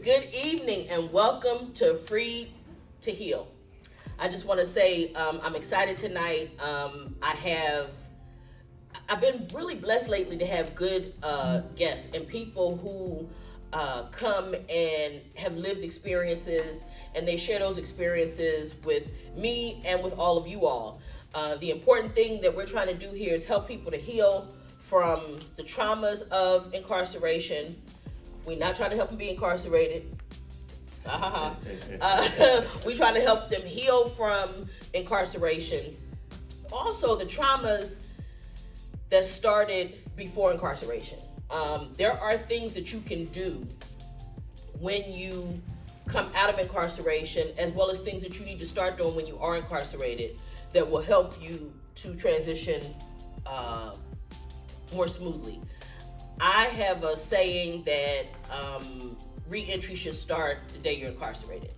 good evening, and welcome to Free to Heal. I just want to say I'm excited tonight. I've been really blessed lately to have good guests and people who come and have lived experiences, and they share those experiences with me and with all of you all. The important thing that we're trying to do here is help people to heal from the traumas of incarceration. We're not trying to help them be incarcerated. We're trying to help them heal from incarceration. Also, the traumas that started before incarceration. There are things that you can do when you come out of incarceration, as well as things that you need to start doing when you are incarcerated, that will help you to transition more smoothly. I have a saying that re-entry should start the day you're incarcerated,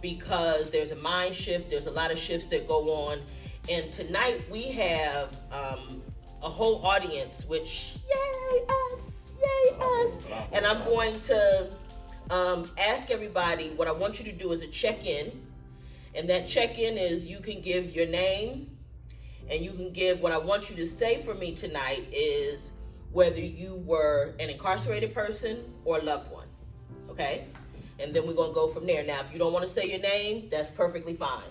because there's a mind shift, there's a lot of shifts that go on, and tonight we have a whole audience, which yay us, and I'm going to ask everybody, what I want you to do is a check-in, and that check-in is you can give your name, and you can give, what I want you to say for me tonight is whether you were an incarcerated person or a loved one, okay? And then we're gonna go from there. Now, if you don't wanna say your name, that's perfectly fine.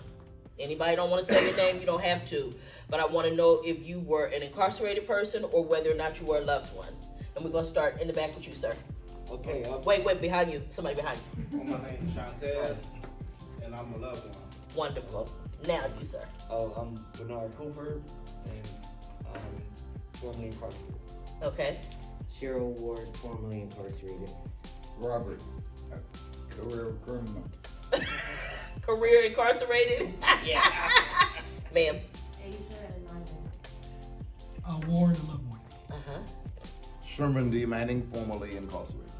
Anybody don't wanna say your name, you don't have to. But I wanna know if you were an incarcerated person or whether or not you were a loved one. And we're gonna start in the back with you, sir. Okay. Wait, behind you, somebody behind you. My name is Shantez, and I'm a loved one. Wonderful. Now you, sir. Oh, I'm Bernard Cooper, and I'm formerly incarcerated. Okay. Cheryl Ward, formerly incarcerated. Robert, career criminal. Career incarcerated? Yeah. Ma'am. Ward, a loved one. Uh-huh. Sherman D. Manning, formerly incarcerated.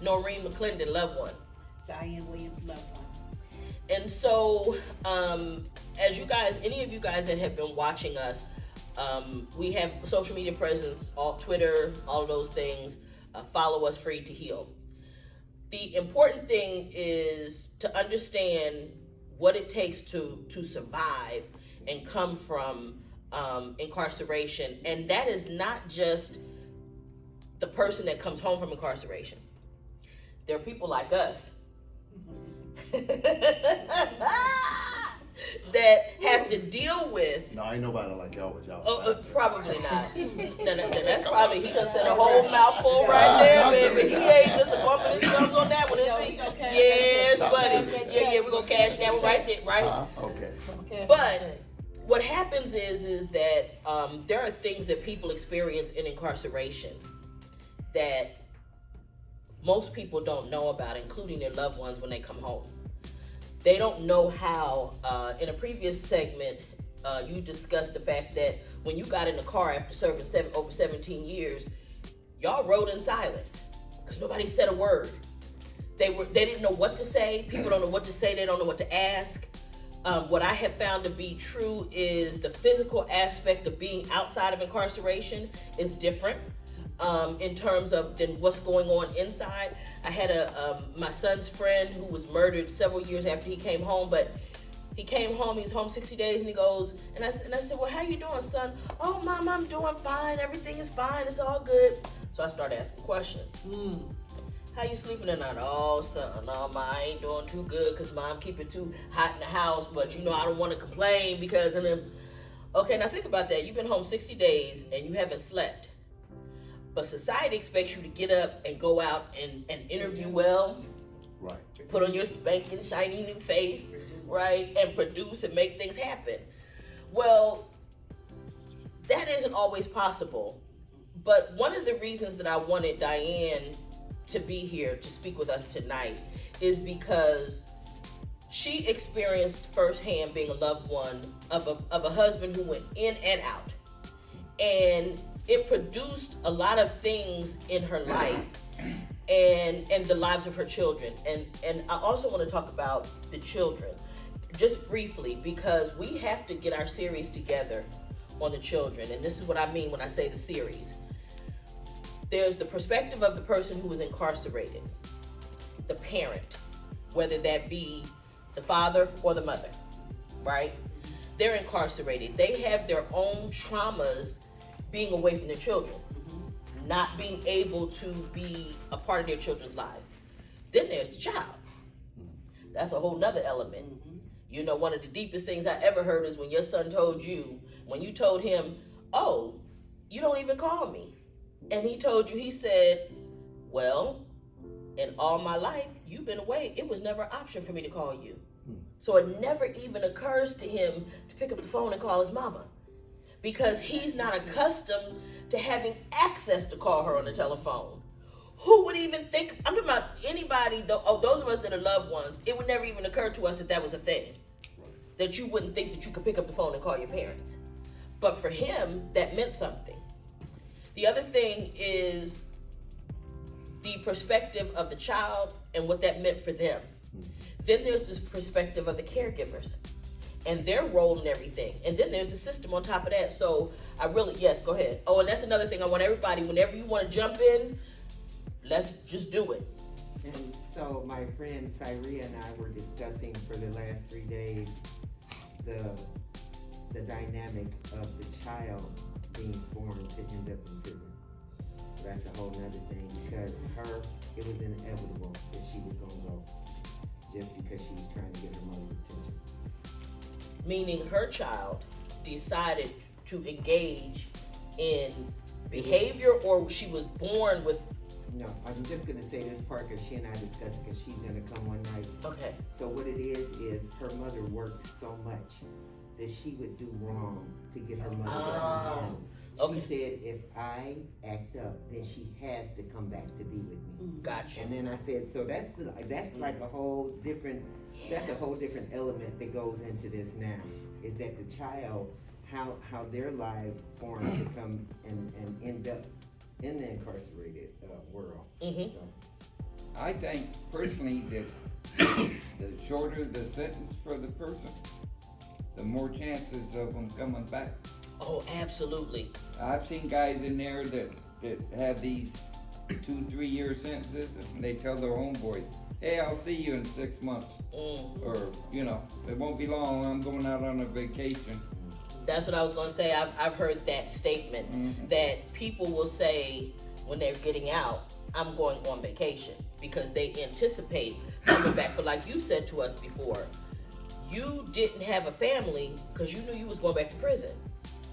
Noreen McClendon, loved one. Diane Williams, loved one. And so, as you guys, any of you guys that have been watching us, we have social media presence, all Twitter, all of those things. Follow us, Free to Heal. The important thing is to understand what it takes to survive and come from incarceration. And that is not just the person that comes home from incarceration. There are people like us that have to deal with. No, ain't nobody like y'all, but y'all. Probably not. No, that's probably, he done said a whole mouthful right there, baby. He ain't just a bumping his thumbs on that one, is he? Yes, buddy. Yeah, we're gonna cash that one right there, right? Okay. But what happens is that there are things that people experience in incarceration that most people don't know about, including their loved ones when they come home. They don't know how, in a previous segment, you discussed the fact that when you got in the car after serving over 17 years, y'all rode in silence because nobody said a word. They didn't know what to say. People don't know what to say. They don't know what to ask. What I have found to be true is the physical aspect of being outside of incarceration is different. In terms of then what's going on inside. I had my son's friend who was murdered several years after he came home, but he came home, he was home 60 days, and he goes, and I said, well, how you doing, son? Oh, Mom, I'm doing fine, everything is fine, it's all good. So I started asking questions. How you sleeping tonight? Oh, son, no, Ma, I ain't doing too good, because Mom keep it too hot in the house, but you know, I don't want to complain because, and then, okay, now think about that. You've been home 60 days, and you haven't slept. But society expects you to get up and go out and interview well, Right. put on your spanking, shiny new face, right, and produce and make things happen. Well, that isn't always possible. But one of the reasons that I wanted Diane to be here to speak with us tonight is because she experienced firsthand being a loved one of a husband who went in and out. And it produced a lot of things in her life and the lives of her children. And I also want to talk about the children just briefly, because we have to get our series together on the children. And this is what I mean when I say the series. There's the perspective of the person who was incarcerated. the parent, whether that be the father or the mother, right? They're incarcerated. They have their own traumas being away from their children, not being able to be a part of their children's lives. Then there's the child. That's a whole nother element. You know, one of the deepest things I ever heard is when your son told you, when you told him, oh, you don't even call me. And he told you, he said, well, in all my life, you've been away. It was never an option for me to call you. So it never even occurs to him to pick up the phone and call his mama, because he's not accustomed to having access to call her on the telephone. Who would even think, I'm talking about anybody, those of us that are loved ones, it would never even occur to us that that was a thing. That you wouldn't think that you could pick up the phone and call your parents. But for him, that meant something. The other thing is the perspective of the child and what that meant for them. Then there's this perspective of the caregivers and their role in everything. And then there's the system on top of that. So I really, yes, go ahead. Oh, and that's another thing I want everybody, whenever you want to jump in, let's just do it. And so my friend Syria and I were discussing for the last 3 days the dynamic of the child being formed to end up in prison. So that's a whole nother thing, because it was inevitable that she was gonna go, just because she was trying to get her mother's attention. Meaning her child decided to engage in behavior, or she was born with. No, I'm just gonna say this part because she and I discussed it, because she's gonna come one night. Okay. So what it is her mother worked so much that she would do wrong to get her mother back home. Okay. She said, if I act up, then she has to come back to be with me. Gotcha. And then I said, so that's like a whole different, that's a whole different element that goes into this now, is that the child, how their lives form to come and end up in the incarcerated world. Mhm. So. I think personally that the shorter the sentence for the person, the more chances of them coming back. Oh, absolutely. I've seen guys in there that have these 2-3 year sentences, and they tell their homeboys, hey, I'll see you in 6 months. Or, you know, it won't be long, I'm going out on a vacation. That's what I was gonna say. I've heard that statement, that people will say when they're getting out, I'm going on vacation, because they anticipate coming back. But like you said to us before, you didn't have a family because you knew you was going back to prison.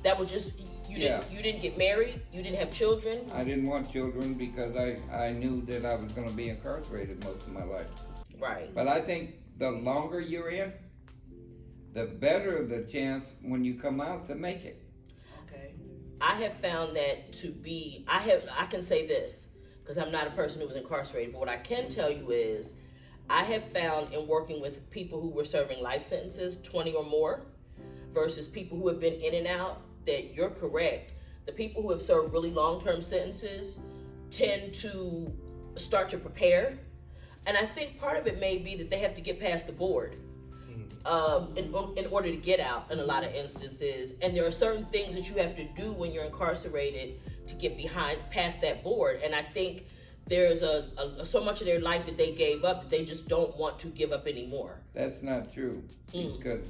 That was just, you didn't get married, you didn't have children. I didn't want children because I knew that I was gonna be incarcerated most of my life. Right. But I think the longer you're in, the better the chance when you come out to make it. Okay. I have found that to be, I can say this, because I'm not a person who was incarcerated, but what I can tell you is, I have found in working with people who were serving life sentences, 20 or more, versus people who have been in and out, that you're correct. The people who have served really long-term sentences tend to start to prepare. And I think part of it may be that they have to get past the board in order to get out in a lot of instances. And there are certain things that you have to do when you're incarcerated to get past that board. And I think there's so much of their life that they gave up that they just don't want to give up anymore. That's not true, because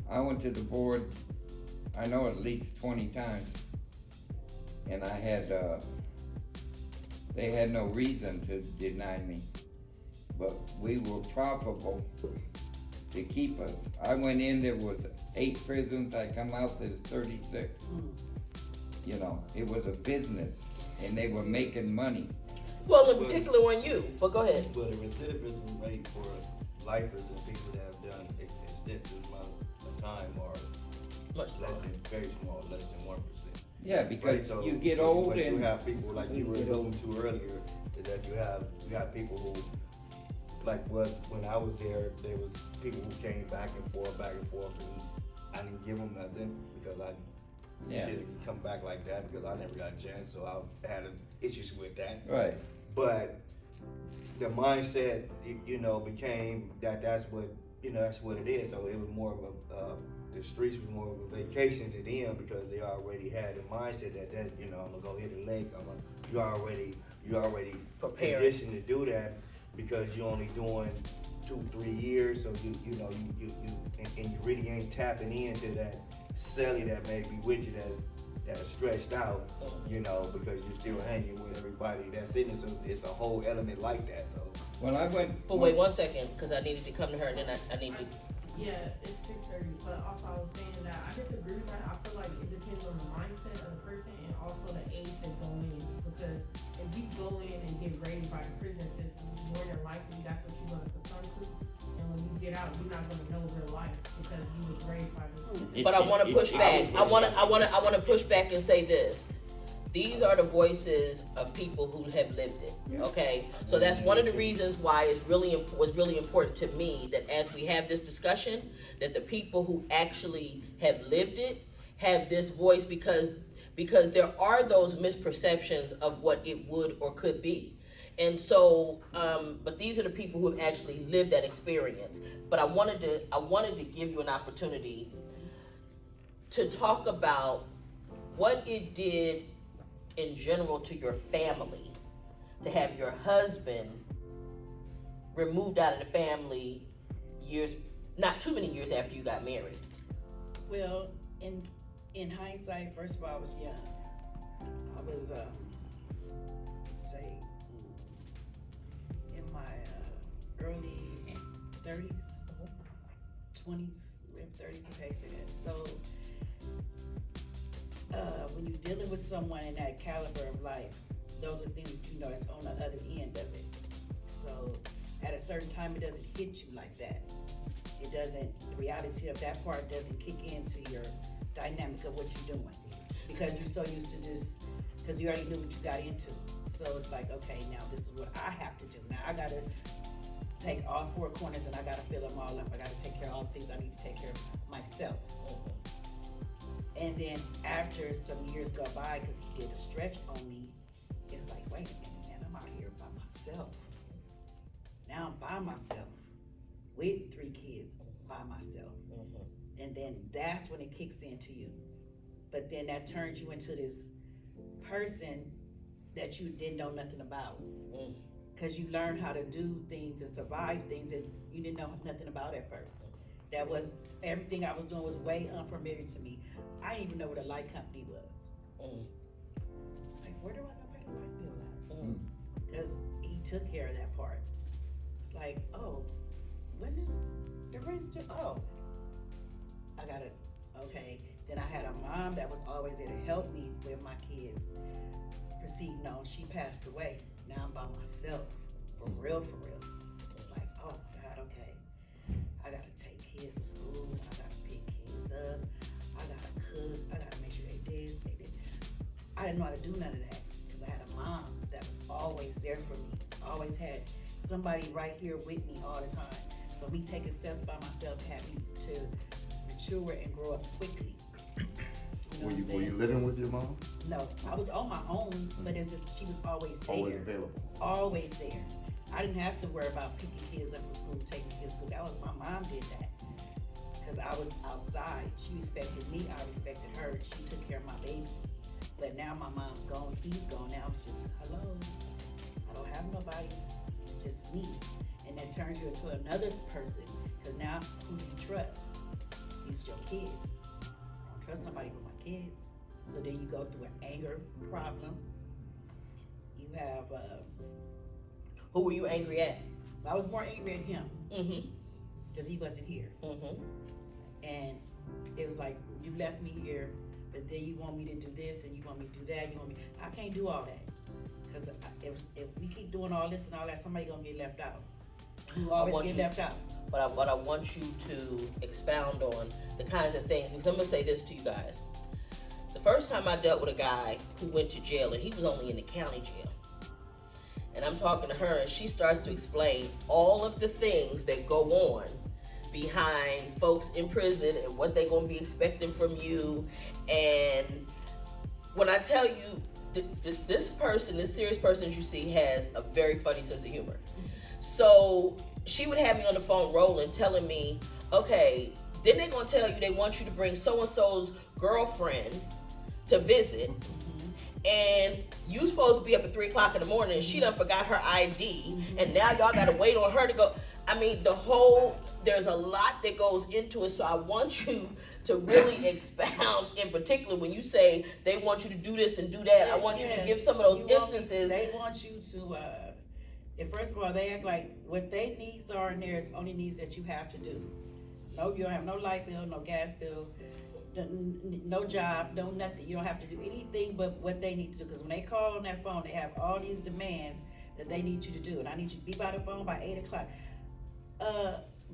I went to the board, I know at least 20 times, and I had, they had no reason to deny me, but we were profitable to keep us. I went in, there was 8 prisons, I come out, there's 36. You know, it was a business, and they were making money. Well, in particular on you, but go ahead. But the recidivism rate for lifers and people that have done extensive amount of time are Much less than, very small, less than 1%. Yeah, because Right, so- you get so old what you and have people like you were alluding to earlier, is that you have people who, like when I was there was people who came back and forth, and I didn't give them nothing because I shouldn't come back like that because I never got a chance, so I had issues with that. right. But the mindset, became that's what it is. So it was more of the streets was more of a vacation to them because they already had the mindset that I'm gonna go hit a lake. You already Prepared. conditioned to do that because you're only doing 2-3 years, so you know you and you really ain't tapping into that celly that may be with you that's stretched out, you know, because you're still hanging with everybody that's in it. So it's a whole element like that. So Well, I went. But wait 1 second, because I needed to come to her, and then I need to. Yeah, it's 6:30, but also I was saying that I disagree with that. I feel like it depends on the mindset of the person and also the age they go in. Because if you go in and get raised by the prison system, more than likely that's what you're gonna succumb to. And when you get out, you're not gonna know real life because you was raised by the system. But I want to push back. I want to push back and say this. These are the voices of people who have lived it. Okay, so that's one of the reasons why it's was really important to me that as we have this discussion, that the people who actually have lived it have this voice, because there are those misperceptions of what it would or could be. And so, but these are the people who have actually lived that experience. But I wanted to give you an opportunity to talk about what it did in general to your family to have your husband removed out of the family not too many years after you got married. Well, in hindsight, first of all, I was young. I was, say, in my early 30s, 20s, 30s, okay, say that. So, when you're dealing with someone in that caliber of life, those are things that you know is on the other end of it. So, at a certain time, it doesn't hit you like that. It doesn't, the reality of that part doesn't kick into your dynamic of what you're doing. Because you're so used to just, because you already knew what you got into. So it's like, okay, now this is what I have to do. Now I gotta take all four corners and I gotta fill them all up. I gotta take care of all the things I need to take care of myself. And then after some years go by, because he did a stretch on me, it's like, wait a minute, man, I'm out here by myself. Now I'm by myself with 3 kids by myself. And then that's when it kicks into you. But then that turns you into this person that you didn't know nothing about. Because you learned how to do things and survive things that you didn't know nothing about at first. That was, everything I was doing was way unfamiliar to me. I didn't even know what a light company was. Like, where do I go pay the light bill at? Because he took care of that part. It's like, oh, when is the rent's due? Oh, I got it. Okay. Then I had a mom that was always there to help me with my kids. Proceeding on, she passed away. Now I'm by myself, for real, for real. It's like, oh God, okay. I gotta take kids to school. I gotta pick kids up. I gotta cook. I gotta make sure they this, they this. I didn't know how to do none of that because I had a mom that was always there for me. Always had somebody right here with me all the time. So me taking steps by myself had me to mature and grow up quickly. You know Were you living with your mom? No, I was on my own, but it's just she was always there. Always available. Always there. I didn't have to worry about picking kids up from school, taking kids to school. That was my mom did that. Because I was outside. She respected me, I respected her. She took care of my babies. But now my mom's gone, he's gone. Now it's just, hello. I don't have nobody. It's just me. And that turns you into another person. Because now who do you trust? It's your kids. I don't trust nobody but my kids. So then you go through an anger problem. You have, Who were you angry at? I was more angry at him. Mm-hmm. Because he wasn't here. Mm-hmm. And it was like, you left me here, but then you want me to do this and you want me to do that. I can't do all that. Because if we keep doing all this and all that, somebody gonna get left out. You always get left out. But I want you to expound on the kinds of things, because I'm gonna say this to you guys. The first time I dealt with a guy who went to jail, and he was only in the county jail. And I'm talking to her, and she starts to explain all of the things that go on behind folks in prison and what they're going to be expecting from you. And when I tell you, this serious person that you see has a very funny sense of humor. So she would have me on the phone rolling, telling me, okay, then they're going to tell you they want you to bring so-and-so's girlfriend to visit. and you supposed to be up at 3 o'clock in the morning, and she done forgot her ID, and now y'all gotta wait on her to go. I mean, there's a lot that goes into it, so I want you to really expound, in particular, when you say they want you to do this and do that. I want you to give some of those instances. They want you to, if first of all, they act like what they needs are in there is only needs that you have to do. No, you don't have no light bill, no gas bill, no job, no nothing. You don't have to do anything but what they need to do. Because when they call on that phone, they have all these demands that they need you to do. And I need you to be by the phone by 8 o'clock.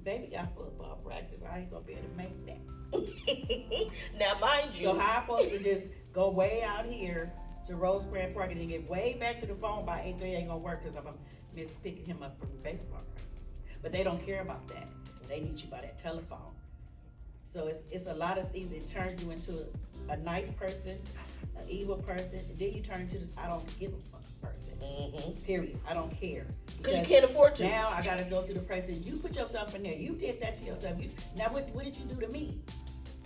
Baby got football practice. I ain't gonna be able to make that. Now, mind you. So how I'm supposed to just go way out here to Rosecrans Park and then get way back to the phone by 8:30 ain't gonna work because I'm gonna miss picking him up from baseball practice. But they don't care about that. They need you by that telephone. So it's a lot of things. It turns you into a nice person, an evil person, and then you turn into this I don't give a fuck person. Period. I don't care. Because you can't afford to. Now I gotta go to the person. You put yourself in there. You did that to yourself. Now what did you do to me?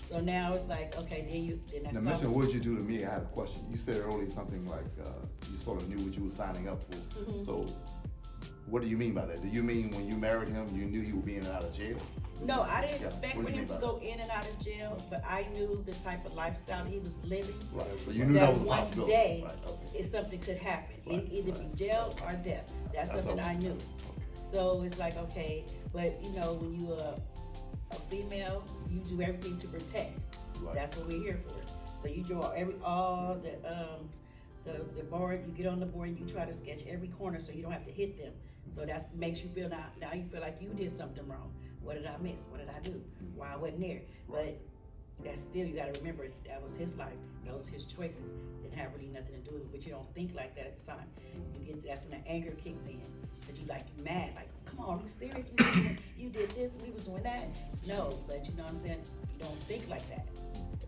So now it's like, okay, then that's Now, mention what did you do to me? I had a question. You said earlier something like you sort of knew what you were signing up for. So, what do you mean by that? Do you mean when you married him, you knew he would be in and out of jail? No, I didn't expect What for do you him mean to by go in and out of jail, but I knew the type of lifestyle he was living. Right. So you knew that was a one possibility. day, Right. Okay. if something could happen, Right, either be jail or death. That's something all. I knew. So it's like, okay, but you know, when you are a female, you do everything to protect. Right. That's what we're here for. So you draw all the board, you get on the board and you try to sketch every corner so you don't have to hit them. So that makes you feel now you feel like you did something wrong. What did I miss? What did I do? Why I wasn't there? But that's still, you gotta remember, that was his life. That was his choices. Didn't have really nothing to do with it, but you don't think like that at the time. That's when the anger kicks in. That you mad, like, come on, are you serious? You did this, we was doing that. No, but you know what I'm saying? You don't think like that.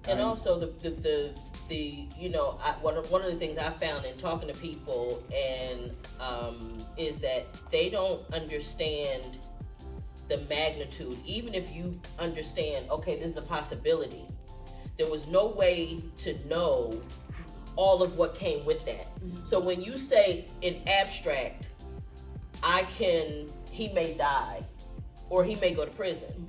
And also the you know, one of the things I found in talking to people and is that they don't understand the magnitude. Even if you understand, okay, this is a possibility, there was no way to know all of what came with that. So when you say in abstract, he may die or he may go to prison.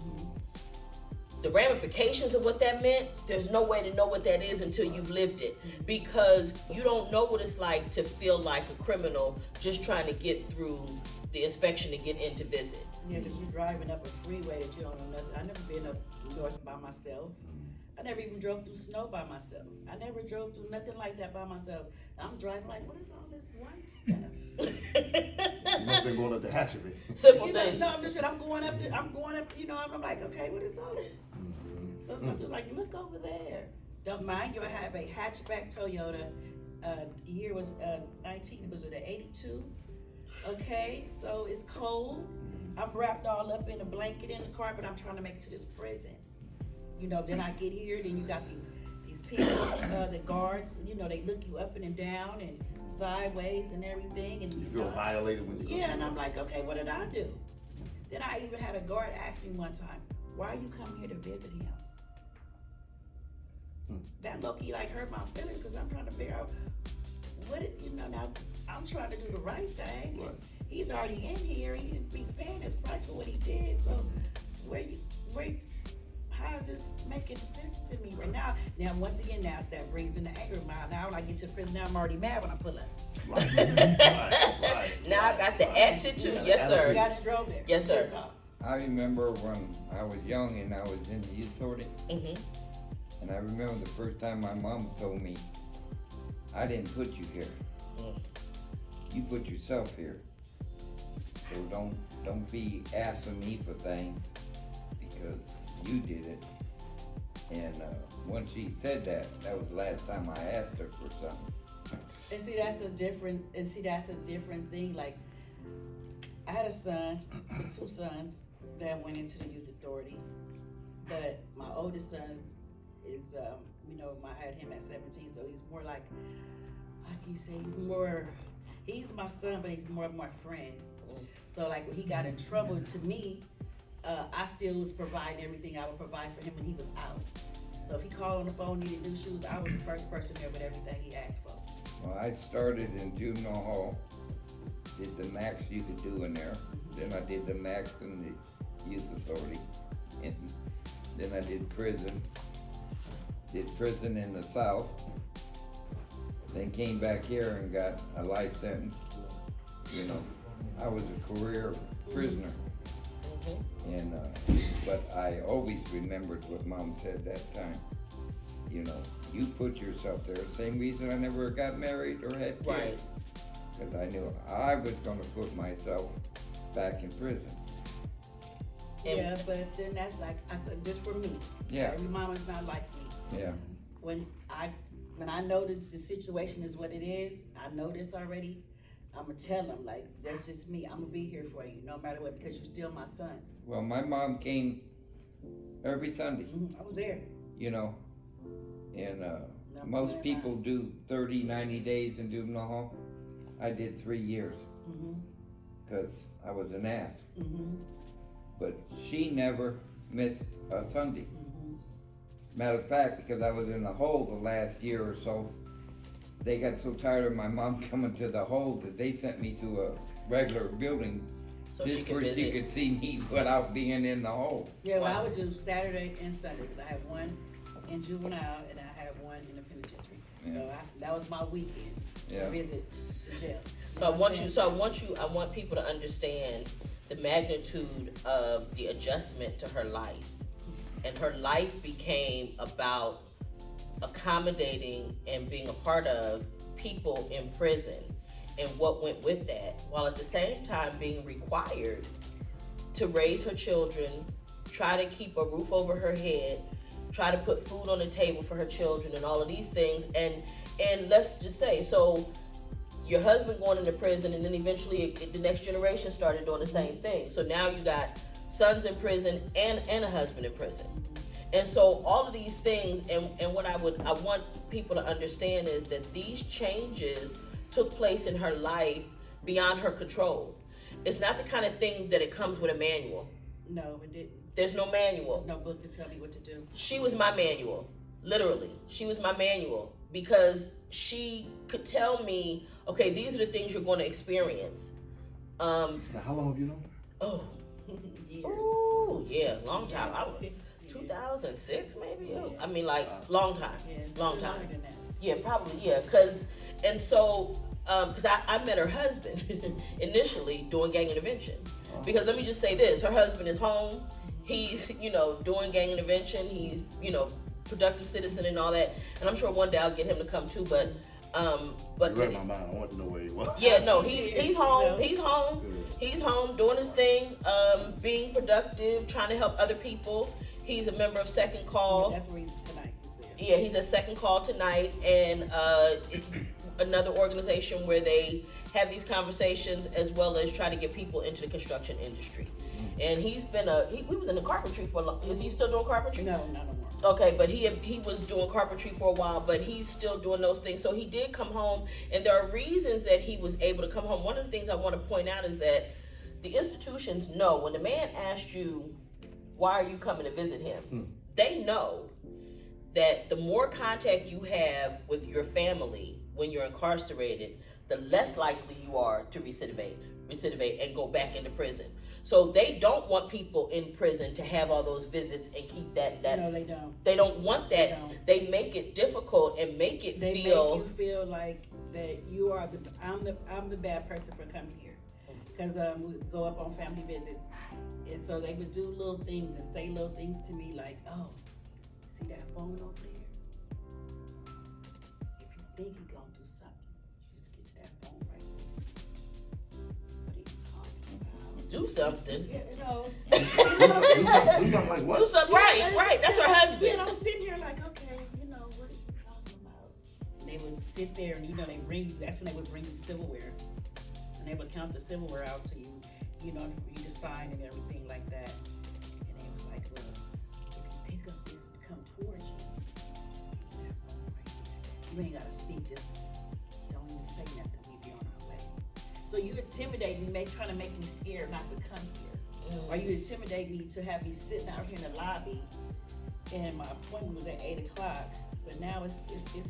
The ramifications of what that meant, there's no way to know what that is until you've lived it, because you don't know what it's like to feel like a criminal just trying to get through the inspection to get in to visit. Yeah, because you're driving up a freeway that you don't know nothing. I never been up north by myself. I never even drove through snow by myself. I never drove through nothing like that by myself. I'm driving like, what is all this white stuff? You must have been going up the hatchery. Simple You know, things. no, I'm just saying, I'm going up, you know, I'm like, okay, what is all this? So something's like, look over there. Don't mind you, I have a hatchback Toyota. Year was 19, was it 82? Okay, so it's cold. I'm wrapped all up in a blanket in the car, but I'm trying to make it to this prison. You know, then I get here, then you got these people, the guards, you know, they look you up and down and sideways and everything. And You feel violated when you go yeah, through and that. I'm like, okay, what did I do? Then I even had a guard ask me one time, why are you coming here to visit him? That low-key hurt my feelings because I'm trying to figure out now I'm trying to do the right thing. Right. He's already in here, he's paying his price for what he did, so how is this making sense to me right now? Now, once again, that brings in the anger of mine. Now, when I get to prison, now I'm already mad when I pull up. Right. Now I got the attitude. Yes, You sir. got it drove there. Yes, sir. Pissed off. I remember when I was young and I was in the youth authority, and I remember the first time my mom told me, I didn't put you here. You put yourself here. So don't be asking me for things because you did it. And when she said that was the last time I asked her for something. And see, that's a different thing. Like, I had a son, 2 sons that went into the youth authority, but my oldest son is I had him at 17, so he's more like, how can you say, he's my son, but he's more of my friend. So like when he got in trouble, to me, I still was providing everything I would provide for him when he was out. So if he called on the phone, needed new shoes, I was the first person there with everything he asked for. Well, I started in juvenile hall, did the max you could do in there. Then I did the max in the youth authority. And then I did prison in the South. Then came back here and got a life sentence. You know, I was a career prisoner. And, but I always remembered what Mom said that time. You know, you put yourself there. Same reason I never got married or had kids. Right. Because I knew I was gonna put myself back in prison. Yeah, but then that's like, I said, just for me. Yeah. Every mama's not like me. Yeah. When I know that the situation is what it is, I know this already, I'm gonna tell them, like, that's just me, I'm gonna be here for you, no matter what, because you're still my son. Well, my mom came every Sunday, I was there. you know, and Not most worried people about do 30, 90 days in juvenile hall. I did 3 years because I was an ass. But she never missed a Sunday. Matter of fact, because I was in the hole the last year or so, they got so tired of my mom coming to the hole that they sent me to a regular building So just she could where she visit. could see me without being in the hole. Yeah, well, I would do Saturday and Sunday, because I have one in juvenile and I have one in the penitentiary. So that was my weekend to visit the jail. So I want people to understand the magnitude of the adjustment to her life. And her life became about accommodating and being a part of people in prison and what went with that, while at the same time being required to raise her children, try to keep a roof over her head, try to put food on the table for her children and all of these things. And let's just say, so your husband going into prison, and then eventually the next generation started doing the same thing. So now you got sons in prison and a husband in prison. And so all of these things, and what I want people to understand is that these changes took place in her life beyond her control. It's not the kind of thing that it comes with a manual. No, it didn't. There's no manual. There's no book to tell me what to do. She was my manual. Literally. She was my manual, because she could tell me, okay, these are the things you're going to experience. Now, how long have you known? Oh, Years. ooh, yeah, long time. I was 2006 maybe. I mean, like, long time. Long time. Longer than that. Yeah, probably, yeah. Because I met her husband initially doing gang intervention. Because let me just say this, her husband is home. He's, doing gang intervention. He's, productive citizen and all that. And I'm sure one day I'll get him to come too, but You read my mind. I want to know where he was. yeah, no, he's home. He's home. He's home doing his thing, being productive, trying to help other people. He's a member of Second Call. That's where he's tonight. Yeah, he's at Second Call tonight, and another organization where they have these conversations as well as try to get people into the construction industry. And he's been he was in the carpentry for a long. Is he still doing carpentry? No, not no more. Okay, but he was doing carpentry for a while, but he's still doing those things. So he did come home, and there are reasons that he was able to come home. One of the things I want to point out is that the institutions know when the man asked you, why are you coming to visit him? They know that the more contact you have with your family when you're incarcerated, the less likely you are to recidivate and go back into prison. So they don't want people in prison to have all those visits and keep that. No, they don't. They don't want that. They don't. They make it difficult and make it They feel. make you feel like that you are I'm the bad person for coming here, because we go up on family visits, and so they would do little things and say little things to me like, oh, see that phone over there? If you think you're gonna do something, you just get to that phone right there. But he was talking about. Do something. Do something like what? Do something. Right. That's her husband. And I'm sitting here like, okay, what are you talking about? And they would sit there and, they bring you, that's when they would bring you silverware. And they would count the silverware out to you, for you to sign and everything like that. And they was like, well, if you pick up this and come towards you, just get to that phone right there. You ain't gotta speak, just don't even say nothing, we be on our way. So you intimidate me, trying to make me scared not to come here. Or you intimidate me to have me sitting out here in the lobby, and my appointment was at 8 o'clock, but now it's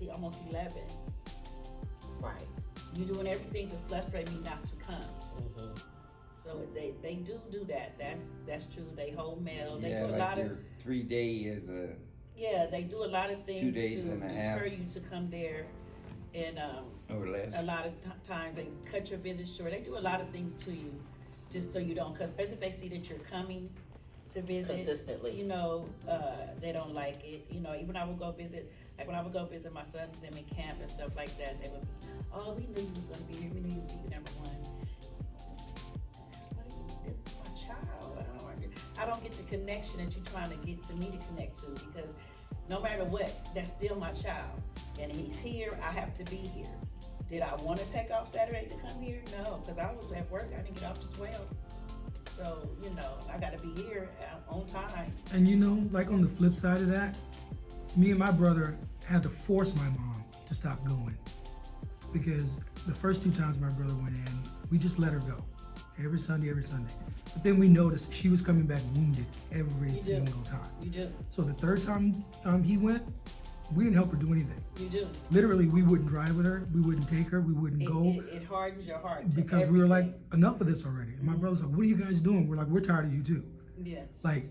almost 11. Right. You're doing everything to frustrate me not to come. Mm-hmm. So they do that. That's true. They hold mail. They Yeah, do a like lot your of 3 day is they do a lot of 2 things days to and a deter half. you to come there, and or less. a lot of times they cut your visit short. They do a lot of things to you just so you don't, cause especially if they see that you're coming to visit Consistently. you know, they don't like it. You know, even I would go visit, like when I would go visit my son and them in camp and stuff like that, they would be, oh, we knew you was gonna be here, we knew you was gonna be number one. This is my child. I don't get the connection that you're trying to get to me to connect to, because no matter what, that's still my child. And he's here, I have to be here. Did I want to take off Saturday to come here? No, because I was at work, I didn't get off to 12. So, you know, I gotta be here on time. And you know, like on the flip side of that, me and my brother had to force my mom to stop going. Because the first 2 times my brother went in, we just let her go. Every Sunday. But then we noticed she was coming back wounded every single time. You do. So the third time he went, we didn't help her do anything. You do. Literally, we wouldn't drive with her, we wouldn't take her, we wouldn't go. It hardens your heart. To Because we were like, everything. enough of this already. And my brother's like, what are you guys doing? We're like, we're tired of you too. Yeah. Like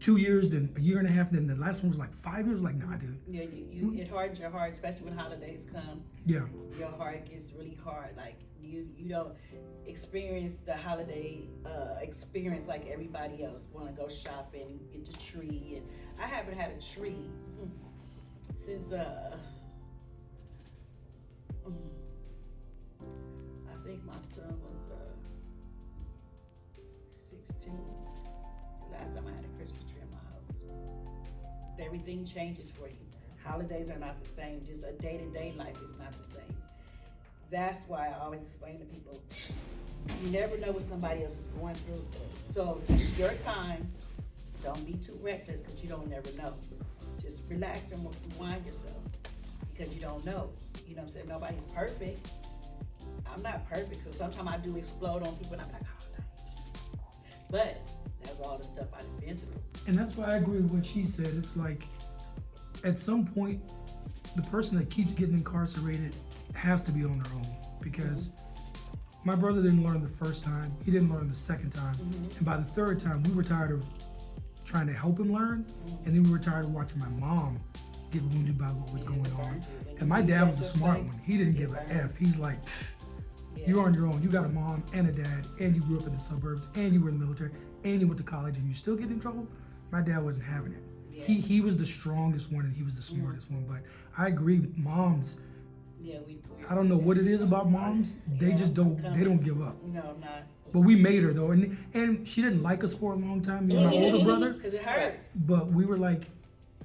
2 years, then a year and a half, then the last one was like 5 years. Like, nah, dude. Yeah, it hardens your heart, especially when holidays come. Yeah. Your heart gets really hard. Like you don't experience the holiday experience like everybody else. Want to go shopping, get the tree, and I haven't had a tree since I think my son was 16. It's the last time I had a Christmas tree in my house. Everything changes for you. Holidays are not the same. Just a day-to-day life is not the same. That's why I always explain to people, you never know what somebody else is going through. So take your time. Don't be too reckless, because you don't never know. Just relax and rewind yourself, because you don't know. You know what I'm saying? Nobody's perfect. I'm not perfect, so sometimes I do explode on people and I'm like, oh, no. But that's all the stuff I've been through. And that's why I agree with what she said. It's like, at some point, the person that keeps getting incarcerated has to be on their own, because my brother didn't learn the first time, he didn't learn the second time, and by the third time, we were tired of trying to help him learn, and then we were tired of watching my mom get wounded by what was going on. And my dad was the smart one. He didn't give a F. He's like, you're on your own. You got a mom and a dad, and you grew up in the suburbs, and you were in the military, and you went to college, and you still get in trouble? My dad wasn't having it. He was the strongest one, and he was the smartest one. But I agree, moms, I don't know what it is about moms. They just don't give up. No, I'm not. But we made her though, and she didn't like us for a long time, me and my older brother. Because it hurts. But we were like,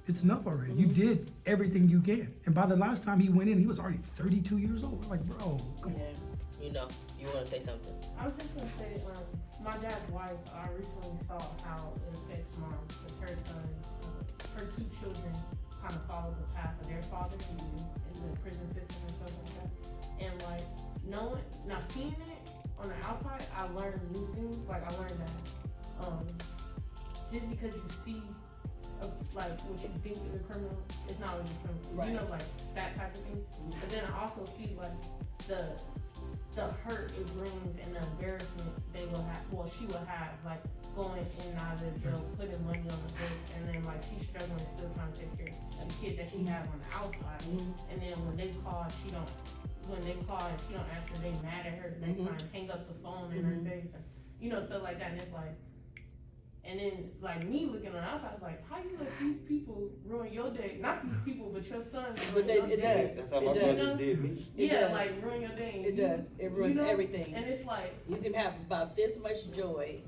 it's enough already. You did everything you can. And by the last time he went in, he was already 32 years old. We're like, bro, come on. You know, you want to say something? I was just gonna say, my dad's wife, I recently saw how it affects moms, because her sons, her 2 children kind of follow the path of their father in the prison system and stuff like that. And like, seeing it on the outside, I learned new things. Like I learned that just because you see like what you think is a criminal, it's not really a criminal. Right. You know, like that type of thing. But then I also see like the hurt it brings and the embarrassment they will have. Well, she will have, like going in and out of the jail, putting money on the books, and then like she's struggling, still trying to take care of the kid that she has on the outside. And then when they call, and she don't answer, they mad at her the next time, hang up the phone in her face, and you know, stuff like that. And it's like, and then like me looking on the outside, it's like, how you let these people ruin your day? Not these people, but your sons ruin your It day. does. That's how my It brother does. did me. It Yeah, does. like ruin your day. It does. It ruins everything. And it's like, You can have about this much joy,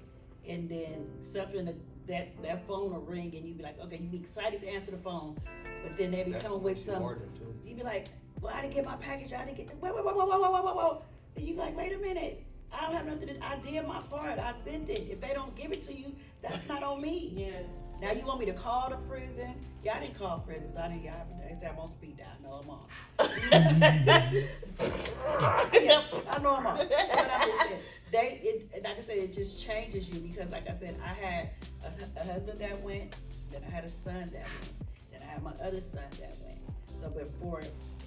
and then something that phone will ring, and you be like, okay, you be excited to answer the phone, but then they become with some. You be like, well, I didn't get my package. I didn't get. Whoa. And you like, wait a minute. I don't have nothing to. I did my part. I sent it. If they don't give it to you, that's not on me. yeah. Now you want me to call the prison? Yeah, I didn't call prisons. I said I'm on speed dial. No, I'm on. Yeah, I know I'm on. But I'm just saying, like I said, it just changes you, because like I said, I had a husband that went, then I had a son that went, then I had my other son that went. So before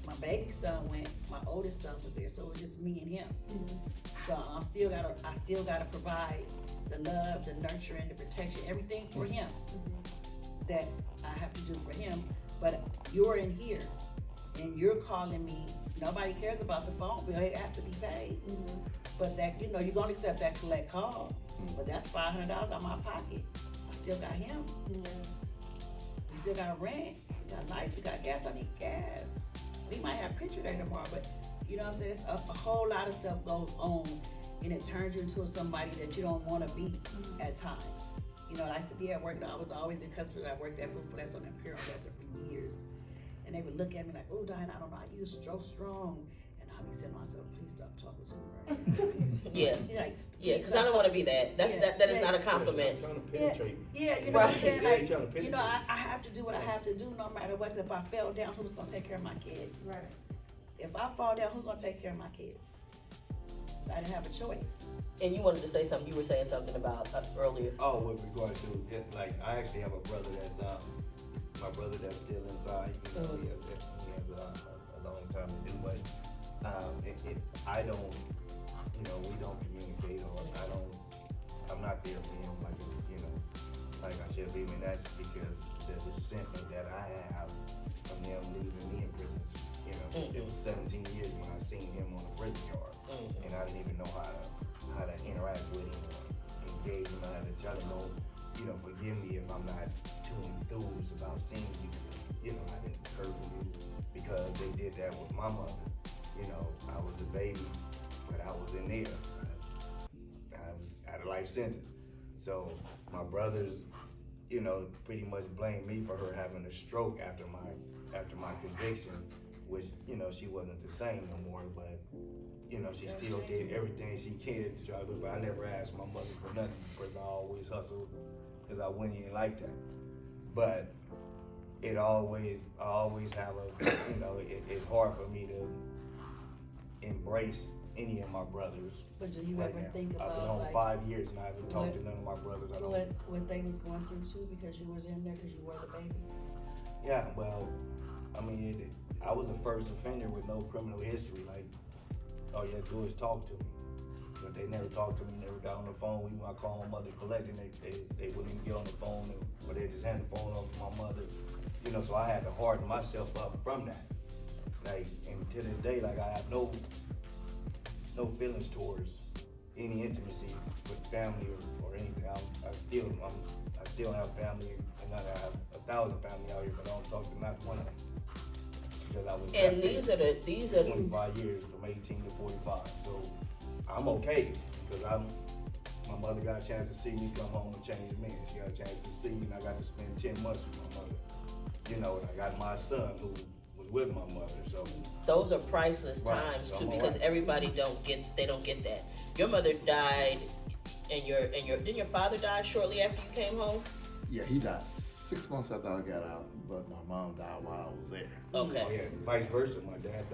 my baby son went, my oldest son was there, so it was just me and him. So I still gotta provide the love, the nurturing, the protection, everything for him that I have to do for him. But you're in here and you're calling me. Nobody cares about the phone bill. It has to be paid. But that, you're gonna accept that collect call. But that's $500 out of my pocket. I still got him. We still got rent. We got lights. We got gas. I need gas. We might have picture day tomorrow, but you know what I'm saying? It's a whole lot of stuff goes on, and it turns you into somebody that you don't want to be at times. I used to be at work, and I was always in customer. I worked at Food for Less on Imperial Dresser for years. And they would look at me like, oh, Diane, I don't know how you're so strong. And I'll be saying to myself, please stop talking so much. Yeah, because I don't want to be that. That is not a compliment. Trying to penetrate me. Yeah, you know what I'm saying? Trying to penetrate. I have to do what I have to do no matter what. If I fell down, who's going to take care of my kids? Right. If I fall down, who's going to take care of my kids? I didn't have a choice. And you wanted to say something. You were saying something about earlier. Oh, with regard to it, like I actually have a brother that's my brother that's still inside. He has a long time to do, but I don't, we don't communicate, or I'm not there for him like I should be. And that's because the resentment that I have from them leaving me in prison. It was 17 years when I seen him on the prison yard, and I didn't even know how to interact with him or engage him. I had to tell him, forgive me if I'm not too enthused about seeing you. I didn't hurt you because they did that with my mother. I was a baby, but I was in there. I was at a life sentence. So my brothers, pretty much blamed me for her having a stroke after my conviction, which, she wasn't the same no more, but, she still did everything she could to try to do, but I never asked my mother for nothing because I always hustled because I went in like that. But I always have it's hard for me to embrace any of my brothers. But do you right ever now. think about I've been home 5 years and I haven't talked to none of my brothers. What they was going through too, because you was in there because you was a baby? Yeah, well, I was a first offender with no criminal history. Like, all you had to do is talk to me. But they never talked to me, never got on the phone. Even when I called my mother collecting, they wouldn't even get on the phone, or they just hand the phone off to my mother. So I had to harden myself up from that. Like, and to this day, like, I have no feelings towards any intimacy with family or anything. I still have family, and I have 1,000 family out here, but I don't talk to not one of them. Because I was And these are 25 years from 18 to 45. So I'm okay because my mother got a chance to see me come home and change men. She got a chance to see me, and I got to spend 10 months with my mother. And I got my son who was with my mother. So those are priceless Right. times So too, I'm because alright. everybody don't get that. Your mother died, and didn't your father die shortly after you came home? Yeah, he died 6 months after I got out, but my mom died while I was there. Okay. Oh yeah, vice versa. My dad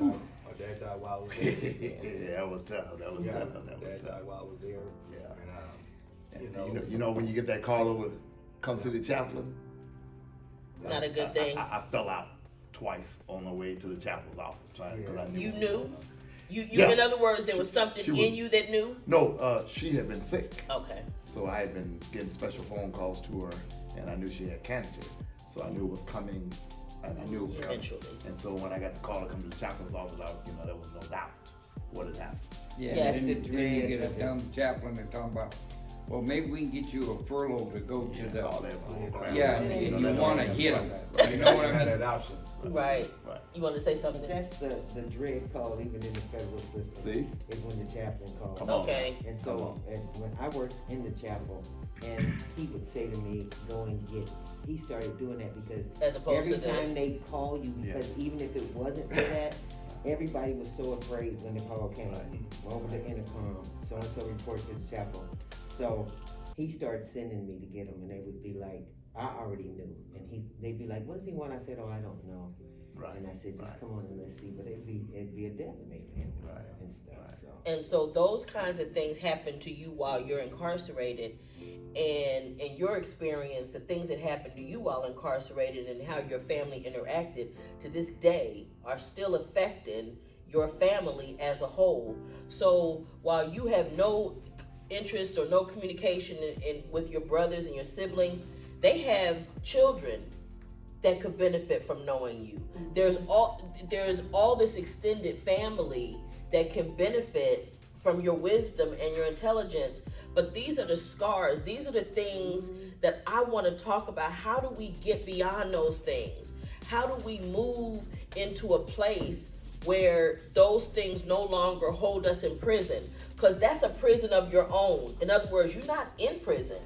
died while I was there. Yeah, that was tough. That was Yeah, tough. my That was dad tough. died while I was there. Yeah. And You know when you get that call over, come see the chaplain. Not a good thing. I fell out twice on the way to the chaplain's office trying because I knew. You knew? You Yeah. In other words, there was something she was- in you that knew? No, she had been sick, Okay. so I had been getting special phone calls to her, and I knew she had cancer, so I knew it was coming. I knew it was coming. Eventually. And so when I got the call to come to the chaplain's office, there was no doubt what had happened. Yeah, Yes. then you get a dumb chaplain that talking about, well, maybe we can get you a furlough to go to the, all that bull crap. yeah, and you wanna hit them, you know what I had mean? that option. Right. Right. You want to say something? That's the dread call even in the federal system. See? Is when the chaplain calls. Come on. Okay. And so, and when I worked in the chapel, and he would say to me, go and get, he started doing that because As opposed every to the- time they call you, because Yes. even if it wasn't for that, everybody was so afraid when the call came over the intercom, so-and-so report to the chapel. So he started sending me to get them, and they would be like, I already knew, and they'd be like, "What does he want?" I said, "Oh, I don't know." Right. And I said, "Just Right. come on and let's see." But it'd be a definite him Right. and stuff. Right. So. And so those kinds of things happen to you while you're incarcerated, and in your experience, the things that happened to you while incarcerated and how your family interacted to this day are still affecting your family as a whole. So while you have no interest or no communication with your brothers and your sibling, they have children that could benefit from knowing you. There's all this extended family that can benefit from your wisdom and your intelligence. But these are the scars. These are the things that I want to talk about. How do we get beyond those things? How do we move into a place where those things no longer hold us in prison? Because that's a prison of your own. In other words, you're not in prison,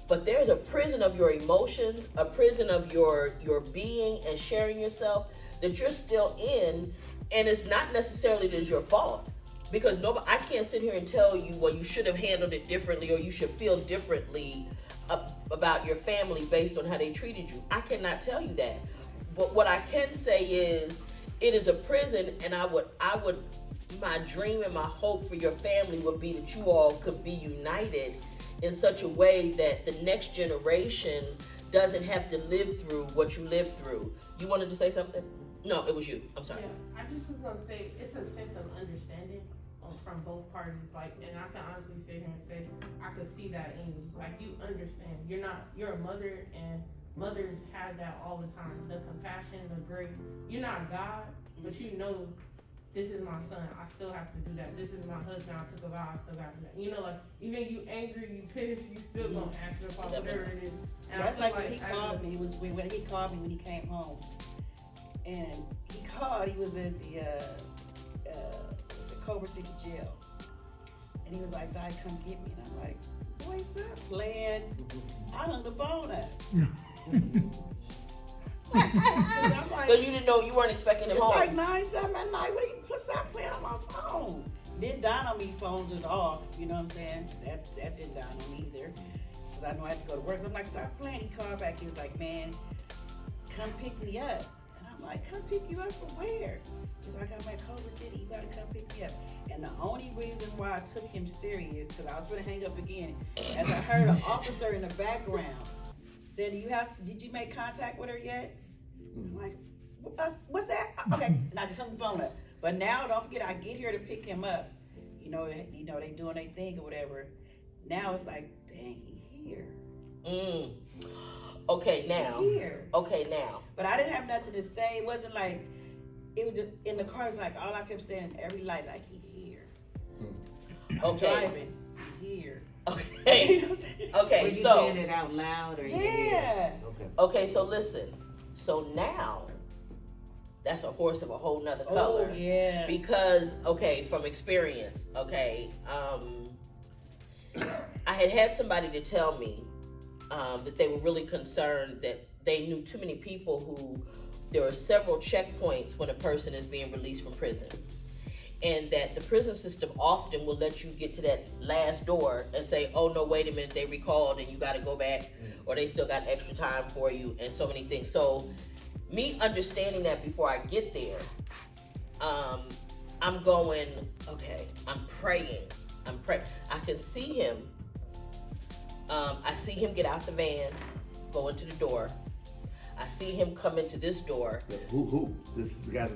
but there's a prison of your emotions, a prison of your being and sharing yourself that you're still in, and it's not necessarily that it's your fault. Because I can't sit here and tell you, well, you should have handled it differently or you should feel differently about your family based on how they treated you. I cannot tell you that. But what I can say is it is a prison, and my dream and my hope for your family would be that you all could be united in such a way that the next generation doesn't have to live through what you lived through. You wanted to say something? No, it was you. I'm sorry. Yeah, I just was gonna say it's a sense of understanding from both parties. Like, and I can honestly sit here and say I could see that in you. Like, you understand. You're a mother, and mothers have that all the time. The compassion, the grace. You're not God, but you know, this is my son. I still have to do that. This is my husband. I took a vow. I still got to do that. You know, like, even you angry, you pissed, you still gonna answer the phone, whatever it is. And That's I feel like when he called me. It was when he called me when he came home, and he called. He was at the Culver City Jail, and he was like, "Di, come get me." And I'm like, "Boy, stop playing." I hung the phone up. Because you didn't know, you weren't expecting him It's home. like 9-7 at night. What are you stop playing on my phone? Didn't dawn on me, phones is off. You know what I'm saying? That didn't dawn on me either. Because I know I had to go to work. I'm like, stop playing. He called back. He was like, "Man, come pick me up." And I'm like, "Come pick you up from where?" He's like, "I'm at Culver City. You gotta come pick me up." And the only reason why I took him serious, because I was gonna hang up again, as I heard an officer in the background said, "Did you make contact with her yet?" I'm like, "What's that?" Okay, and I just hung the phone up. But now, don't forget, I get here to pick him up. You know, they doing their thing or whatever. Now it's like, dang, he here. Okay, now. He here. Okay, now. But I didn't have nothing to say. It wasn't like, it was just, in the car, it's like, all I kept saying, every light, like, he here. I'm Okay. driving, he here. Okay. You know what I'm saying? Okay, Were you so. saying it out loud or Yeah. Okay. Okay, so listen. So now, that's a horse of a whole nother color. Oh, yeah. Because, okay, from experience, okay, I had somebody to tell me that they were really concerned that they knew too many people who, there are several checkpoints when a person is being released from prison. And that the prison system often will let you get to that last door and say, "Oh no, wait a minute, they recalled and you got to go back," or they still got extra time for you, and so many things. So me understanding that before I get there, I'm going, okay, I'm praying. I can see him. I see him get out the van, go into the door. I see him come into this door. Who? This is the guy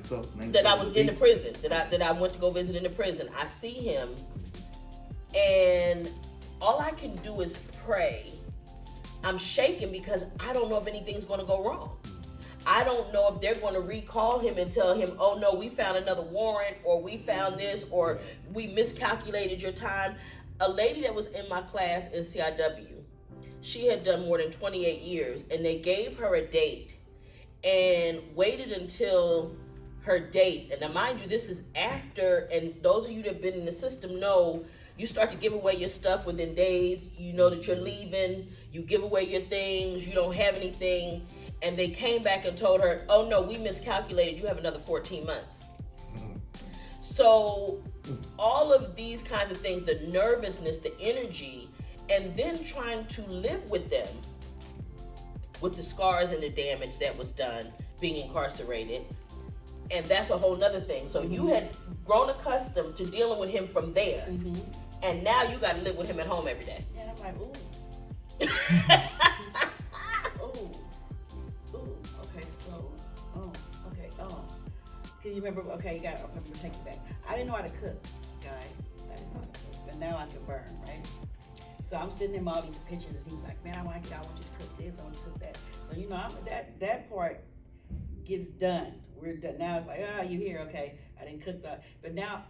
That I was in the prison. That I went to go visit in the prison. I see him, and all I can do is pray. I'm shaking because I don't know if anything's going to go wrong. I don't know if they're going to recall him and tell him, "Oh no, we found another warrant," or "We found this," or "We miscalculated your time." A lady that was in my class in CIW, she had done more than 28 years, and they gave her a date and waited until her date. And now, mind you, this is after, and those of you that have been in the system know, you start to give away your stuff within days. You know that you're leaving, you give away your things, you don't have anything. And they came back and told her, "Oh no, we miscalculated, you have another 14 months. So all of these kinds of things, the nervousness, the energy, and then trying to live with them with the scars and the damage that was done being incarcerated. And that's a whole nother thing. So you had grown accustomed to dealing with him from there, and now you got to live with him at home every day. Yeah, I'm like, ooh. Okay, so, cause you remember, okay, I'm gonna take it back. I didn't know how to cook, guys. I didn't know how to cook, but now I can burn, right? So I'm sending him all these pictures, and he's like, man, I want you to cook this, I want you to cook that. So, you know, that part gets done. We're done. Now it's like, you here, okay, I didn't cook that. But now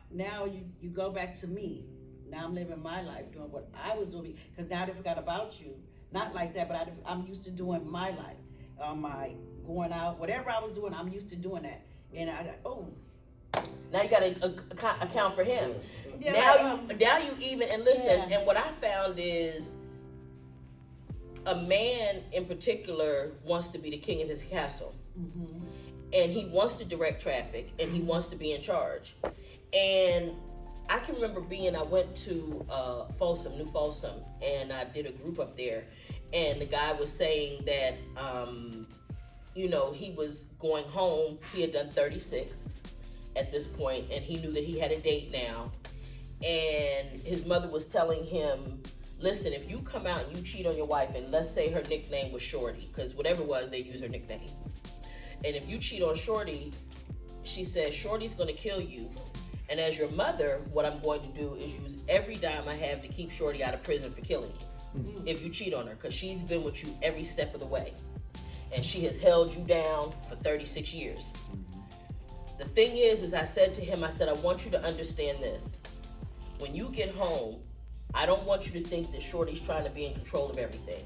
you go back to me. Now I'm living my life, doing what I was doing, because now I forgot about you. Not like that, but I'm used to doing my life. My going out, whatever I was doing, I'm used to doing that. And now you got to account for him. Yeah, now you even, and listen, yeah. and what I found is a man in particular wants to be the king of his castle. And he wants to direct traffic, and he wants to be in charge. And I can remember I went to Folsom, New Folsom, and I did a group up there, and the guy was saying that, he was going home. He had done 36 at this point, and he knew that he had a date now. And his mother was telling him, listen, if you come out and you cheat on your wife, and let's say her nickname was Shorty, because whatever it was, they use her nickname. And if you cheat on Shorty, she says, Shorty's gonna kill you. And as your mother, what I'm going to do is use every dime I have to keep Shorty out of prison for killing you. If you cheat on her, because she's been with you every step of the way. And she has held you down for 36 years. The thing is I said to him, I want you to understand this. When you get home, I don't want you to think that Shorty's trying to be in control of everything.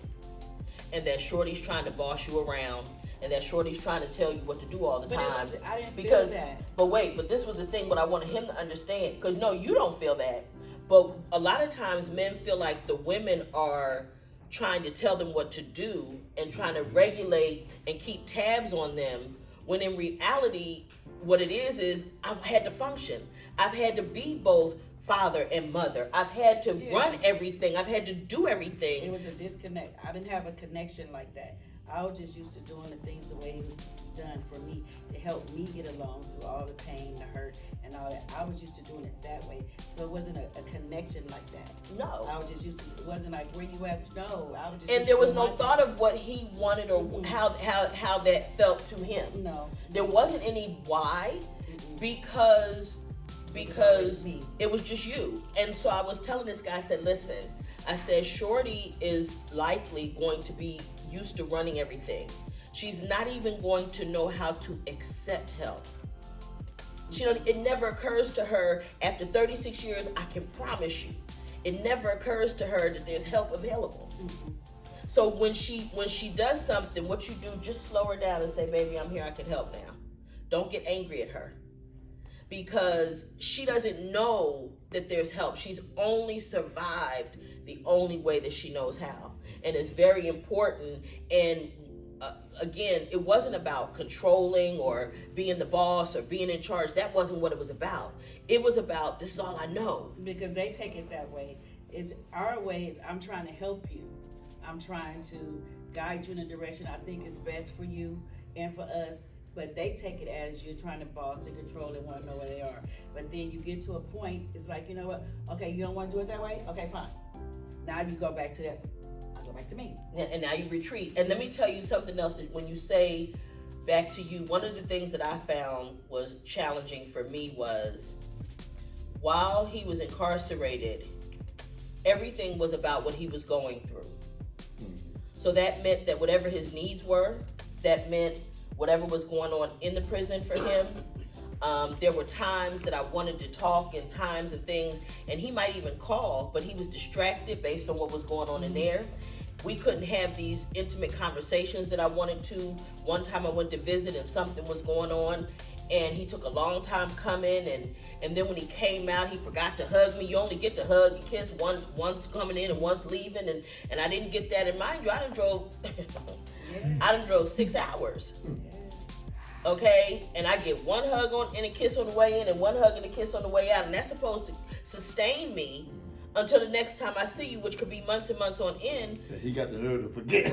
And that Shorty's trying to boss you around. And that Shorty's trying to tell you what to do all the time. I didn't feel that. But this was the thing, what I wanted him to understand. Because no, you don't feel that. But a lot of times men feel like the women are trying to tell them what to do and trying to regulate and keep tabs on them. When in reality, what it is I've had to function. I've had to be both father and mother. I've had to run everything. I've had to do everything. It was a disconnect. I didn't have a connection like that. I was just used to doing the things the way it was done for me to help me get along through all the pain, the hurt, and all that. I was used to doing it that way. So it wasn't a connection like that. No. I was just used to, it wasn't like, where you at? No. I was just And there was no thought of what he wanted or how that felt to him. No. There wasn't any why, because it was just you. And so I was telling this guy, I said, listen, I said, Shorty is likely going to be used to running everything. She's not even going to know how to accept help. It never occurs to her after 36 years, I can promise you, it never occurs to her that there's help available. So when she does something, what you do, just slow her down and say, baby, I'm here, I can help now. Don't get angry at her. Because she doesn't know that there's help. She's only survived the only way that she knows how. And it's very important. And again, it wasn't about controlling or being the boss or being in charge. That wasn't what it was about. It was about, this is all I know. Because they take it that way. It's our way. I'm trying to help you. I'm trying to guide you in a direction I think is best for you and for us. But they take it as you're trying to boss and control and want to know where they are. But then you get to a point, it's like, you know what? Okay, you don't want to do it that way? Okay, fine. Now you go back to that. I go back to me. And now you retreat. And let me tell you something else. That when you say back to you, one of the things that I found was challenging for me was, while he was incarcerated, everything was about what he was going through. So that meant that whatever his needs were, that meant whatever was going on in the prison for him. There were times that I wanted to talk and times and things, and he might even call, but he was distracted based on what was going on in there. We couldn't have these intimate conversations that I wanted to. One time I went to visit and something was going on, and he took a long time coming, and then when he came out, he forgot to hug me. You only get to hug and kiss one's coming in and one's leaving, and I didn't get that. And mind you, I done drove 6 hours. Okay, and I get one hug and a kiss on the way in and one hug and a kiss on the way out, and that's supposed to sustain me until the next time I see you, which could be months and months on end. He got the nerve to forget.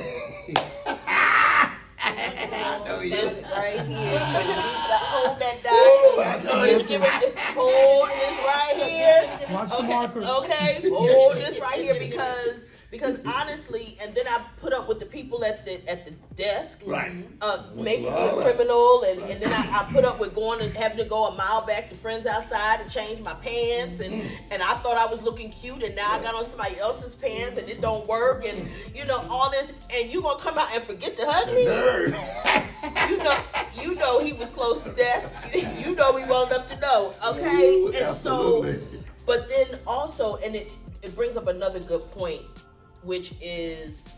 this right here. Hold that down. He's giving hold this right here. Watch the marker. Okay, hold this right here because honestly, and then I put up with the people at the desk, Right. making me a criminal, and then I put up with having to go a mile back to friends outside to change my pants, and I thought I was looking cute, and now I got on somebody else's pants, and it don't work, and all this, and you gonna come out and forget to hug me? You know he was close to death. You know we well enough to know, okay? Ooh, And absolutely. so, but then also, and it brings up another good point, which is,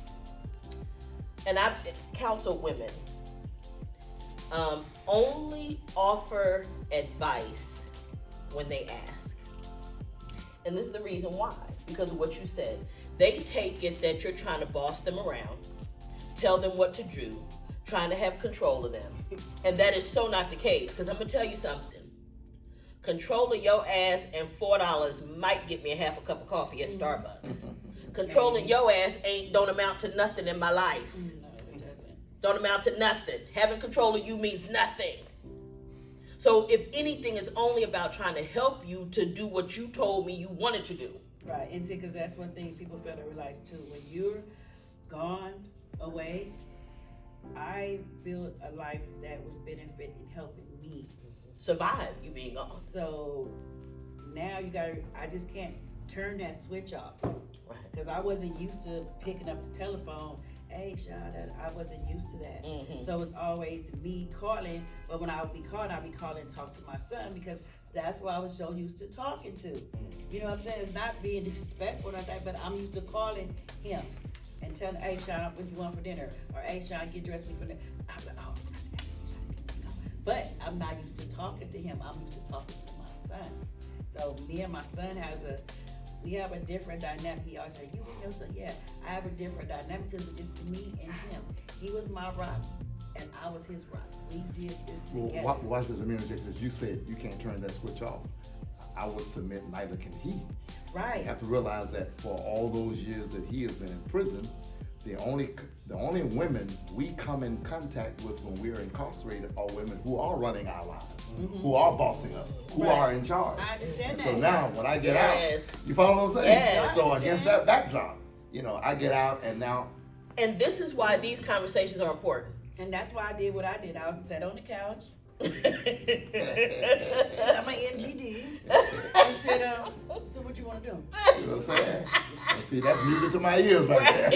and I've counseled women, only offer advice when they ask. And this is the reason why, because of what you said. They take it that you're trying to boss them around, tell them what to do, trying to have control of them. And that is so not the case, because I'm going to tell you something. Controlling your ass and $4 might get me a half a cup of coffee at Starbucks. Controlling your ass don't amount to nothing in my life. No, it doesn't. Don't amount to nothing. Having control of you means nothing. So if anything, it's only about trying to help you to do what you told me you wanted to do. Right, and see, because that's one thing people fail to realize too. When you're gone away, I built a life that was benefiting, helping me. Survive you being gone. So now I just can't turn that switch off. Right. Because I wasn't used to picking up the telephone. Hey, Shada, I wasn't used to that. Mm-hmm. So it's always me calling. But when I would be calling and talk to my son because that's what I was so used to talking to. You know what I'm saying? It's not being disrespectful or that, but I'm used to calling him and telling, hey, Sean, what do you want for dinner? Or, hey, Sean, get dressed me for dinner. I'm like, oh, but I'm not used to talking to him. I'm used to talking to my son. So me and my son we have a different dynamic. He always said, you and your son? Yeah, I have a different dynamic because it's just me and him. He was my rock and I was his rock. We did this together. Well, watch this, because you said you can't turn that switch off. I would submit neither can he. Right. You have to realize that for all those years that he has been in prison, the only women we come in contact with when we're incarcerated are women who are running our lives, who are bossing us, who Right. are in charge. I understand And that. So now when I get Yes. out, you follow what I'm saying? Yes. So against that backdrop, I get out and now And this is why these conversations are important. And that's why I did what I did. I was sat on the couch. I'm an MGD. I said, so what you want to do? you know what I'm saying? And see, that's music to my ears right there.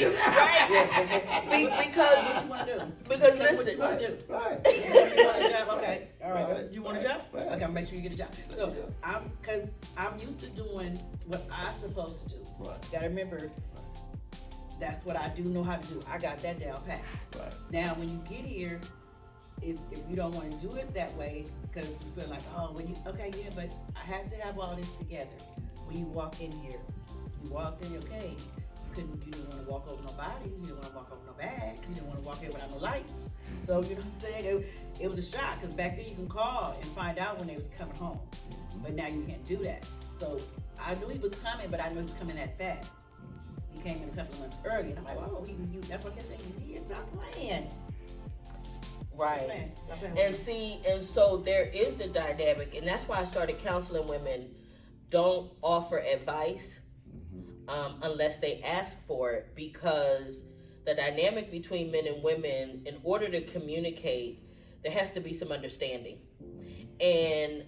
Because What you want to do? Because Tell me listen. what you want to do. Right. So you want a job? Okay. All right. Right. You want a job? Right. Okay. I'll make sure you get a job. So because I'm used to doing what I'm supposed to do. Right. Gotta remember, that's what I do know how to do. I got that down pat. Right. Now, when you get here, if you don't want to do it that way, because you feel like, but I have to have all this together. When you walk in here, you walked in, okay, you didn't want to walk over no bodies, you didn't want to walk over no bags, you didn't want to walk in without no lights. So, you know what I'm saying? It was a shock, because back then you can call and find out when they was coming home. But now you can't do that. So, I knew he was coming, but I knew he was coming that fast. He came in a couple of months early, and I'm like, that's what I kept saying, he is not playing. Right. And so there is the dynamic, and that's why I started counseling women. Don't offer advice unless they ask for it, because the dynamic between men and women, in order to communicate, there has to be some understanding. And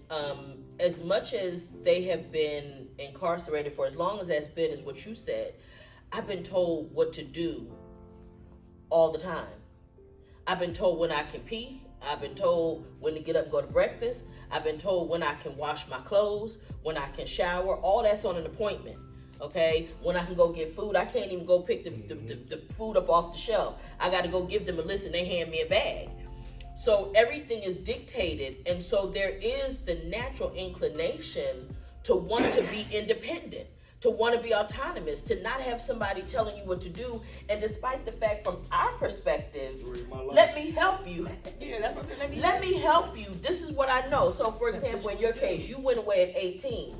as much as they have been incarcerated for as long as that's been, is what you said, I've been told what to do all the time. I've been told when I can pee. I've been told when to get up and go to breakfast. I've been told when I can wash my clothes, when I can shower. All that's on an appointment, okay? When I can go get food. I can't even go pick the food up off the shelf. I got to go give them a list and they hand me a bag. So everything is dictated. And so there is the natural inclination to want to be independent, to want to be autonomous, to not have somebody telling you what to do. And despite the fact, from our perspective, let me help you. Yeah, that's what I said. Let me help you. This is what I know. So, for example, in your case, you went away at 18.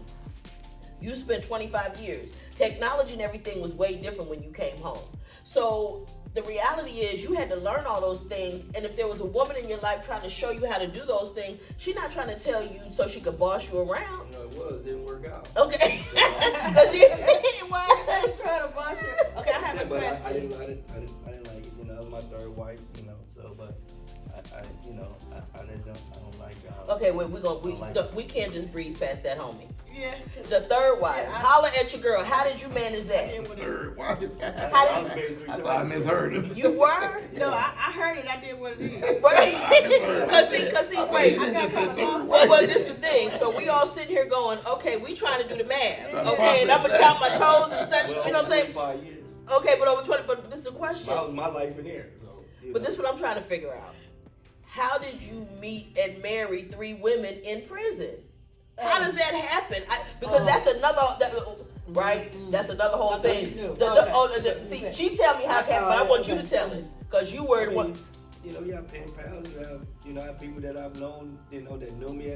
You spent 25 years. Technology and everything was way different when you came home. So the reality is you had to learn all those things, and if there was a woman in your life trying to show you how to do those things, she's not trying to tell you so she could boss you around. You know, it was, didn't work out. Okay. Because she was trying to boss you. Okay, I have Yeah, a but question. I didn't like it. You know, that was my third wife. You know, so but I don't like. Okay, wait, we like can't just breeze past that, homie. Yeah. The third wife. Yeah, Holler at your girl. How did you manage that? Third wife. How was did married 3 I times. thought I misheard. you were? No, I heard it. I did what it is. Right. Cause see, wait. I got kind of lost. Well, this the thing. So we all sitting here going, okay, we trying to do the math. Okay, and I'm gonna count my toes and such. Well, You know what I'm saying? 25 years. Okay, but over 20. But this is the question. That was my life in there. So, But this is what I'm trying to figure out. How did you meet and marry 3 women in prison? How does that happen? Because that's another, right? That's another whole I thought thing. you knew. See, she tell me how it happened, but I want you to tell it. Because you were the one. You know, you have pen pals. You have people that I've known. You know, that knew me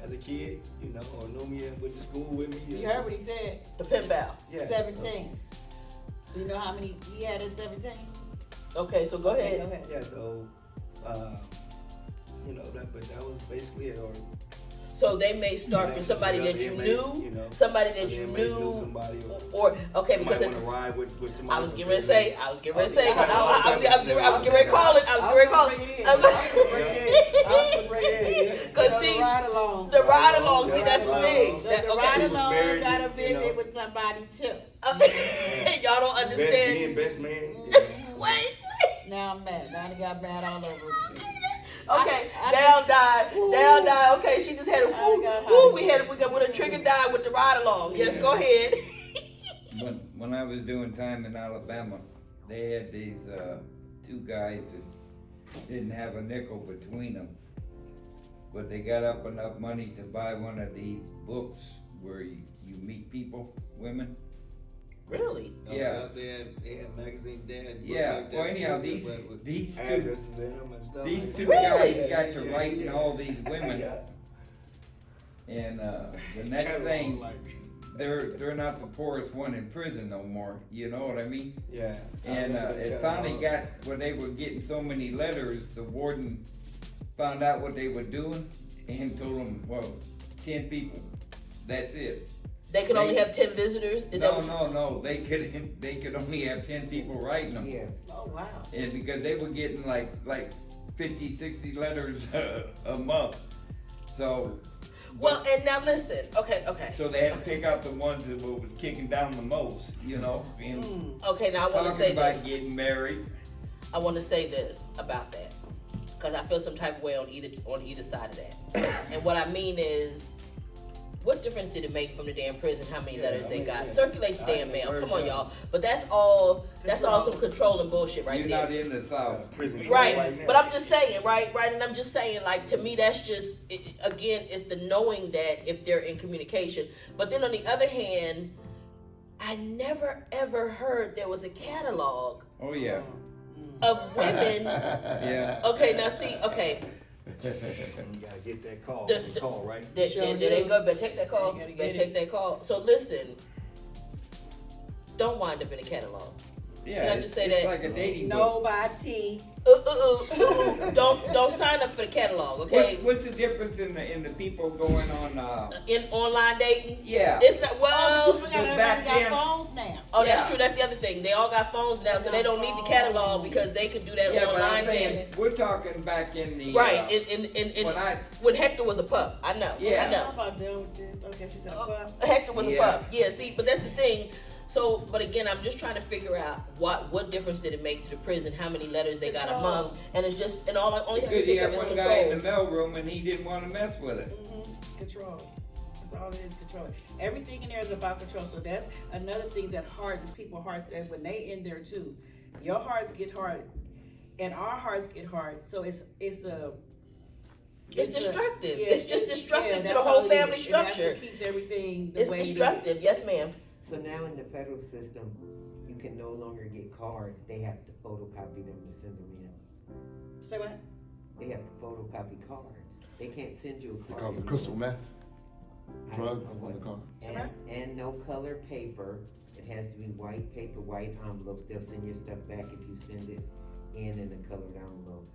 as a kid. You know, or knew me and went to school with me. You heard what he said? The pen pal. Yeah. 17. So you know how many he had at 17? Okay, so go ahead. Go ahead. Yeah. So, you know that, but that was basically it. Or So they may start from somebody that you knew, somebody that you knew, somebody, or okay, because want to ride with somebody. I was getting ready to say, I was getting ready to say, I was getting ready to call it, I was getting ready to call it. Because see, the ride along, see, that's the thing. The ride along got to visit with somebody too. Y'all don't understand. Best man. Wait. Now I'm mad. Now I got mad all over again. Okay, I down died. Okay, she just had a we got a trigger died with the ride along. Yes, go ahead. When I was doing time in Alabama, they had these 2 guys that didn't have a nickel between them, but they got up enough money to buy one of these books where you meet people, women. Really? Yeah. They had magazines there. Yeah. Like that, Well, anyhow, with these addresses in them and stuff. these like 2 that. guys got to writing all these women, Yeah. and the next thing, they're not the poorest one in prison no more. You know what I mean? Yeah. And it finally got where they were getting so many letters, the warden found out what they were doing and told them, well, 10 people, that's it. They could only have 10 visitors? No, they could only have 10 people writing them. Yeah. Oh, wow. And because they were getting like 50, 60 letters a month. So. Well, and now listen, okay. So they had to pick out the ones that was kicking down the most, you know. And Okay, now I want to talking say about this. getting married. I want to say this about that. Because I feel some type of way on either side of that. And what I mean is, what difference did it make from the damn prison how many letters they got? Circulate the damn mail. Come on, y'all. But that's all some controlling bullshit right You're there. not in the South. Prison Right, now. but I'm just saying, right, and I'm just saying, like, to me, that's just, again, it's the knowing that if they're in communication. But then on the other hand, I never ever heard there was a catalog Oh yeah. of women. Yeah. Okay, now see, okay, You gotta get that call. The- call, right? there they go, better take that call, You gotta get better it. take that call. So listen, don't wind up in a catalog. Yeah. Can I it's, just say it's that? like a dating book. Nobody. Don't sign up for the catalog, okay? What's the difference in the people going on? In online dating, Yeah. it's not Oh, well. but you forgot back everybody then- got phones now. Oh, Yeah. that's true. That's the other thing. They all got phones now, so they don't need the catalog because they can do that Yeah, but I'm online saying thing. we're talking back in the Right. In when when Hector was a pup. I know. Yeah. I I'm know. about done with this. Okay, she said, well, Hector was a Yeah. pup. Yeah. See, but that's the thing. So, but again, I'm just trying to figure out what difference did it make to the prison? How many letters they got a Control. month? And it's just and all I only thing I because can you think got of is one guy in the control. mailroom and he didn't want to mess with it. control. That's all it is, control. Everything in there is about control. So that's another thing that hardens people's hearts, that when they in there too, your hearts get hard and our hearts get hard. So it's destructive. It's just destructive to the that's whole all it family is. And that's structure. what keeps everything the It's way destructive. it is. Yes, ma'am. So now in the federal system, you can no longer get cards. They have to photocopy them to send them in. Say what? They have to photocopy cards. They can't send you a card. Because of crystal meth I don't drugs know on the what- car. And no color paper. It has to be white paper, white envelopes. They'll send your stuff back if you send it in a colored envelope.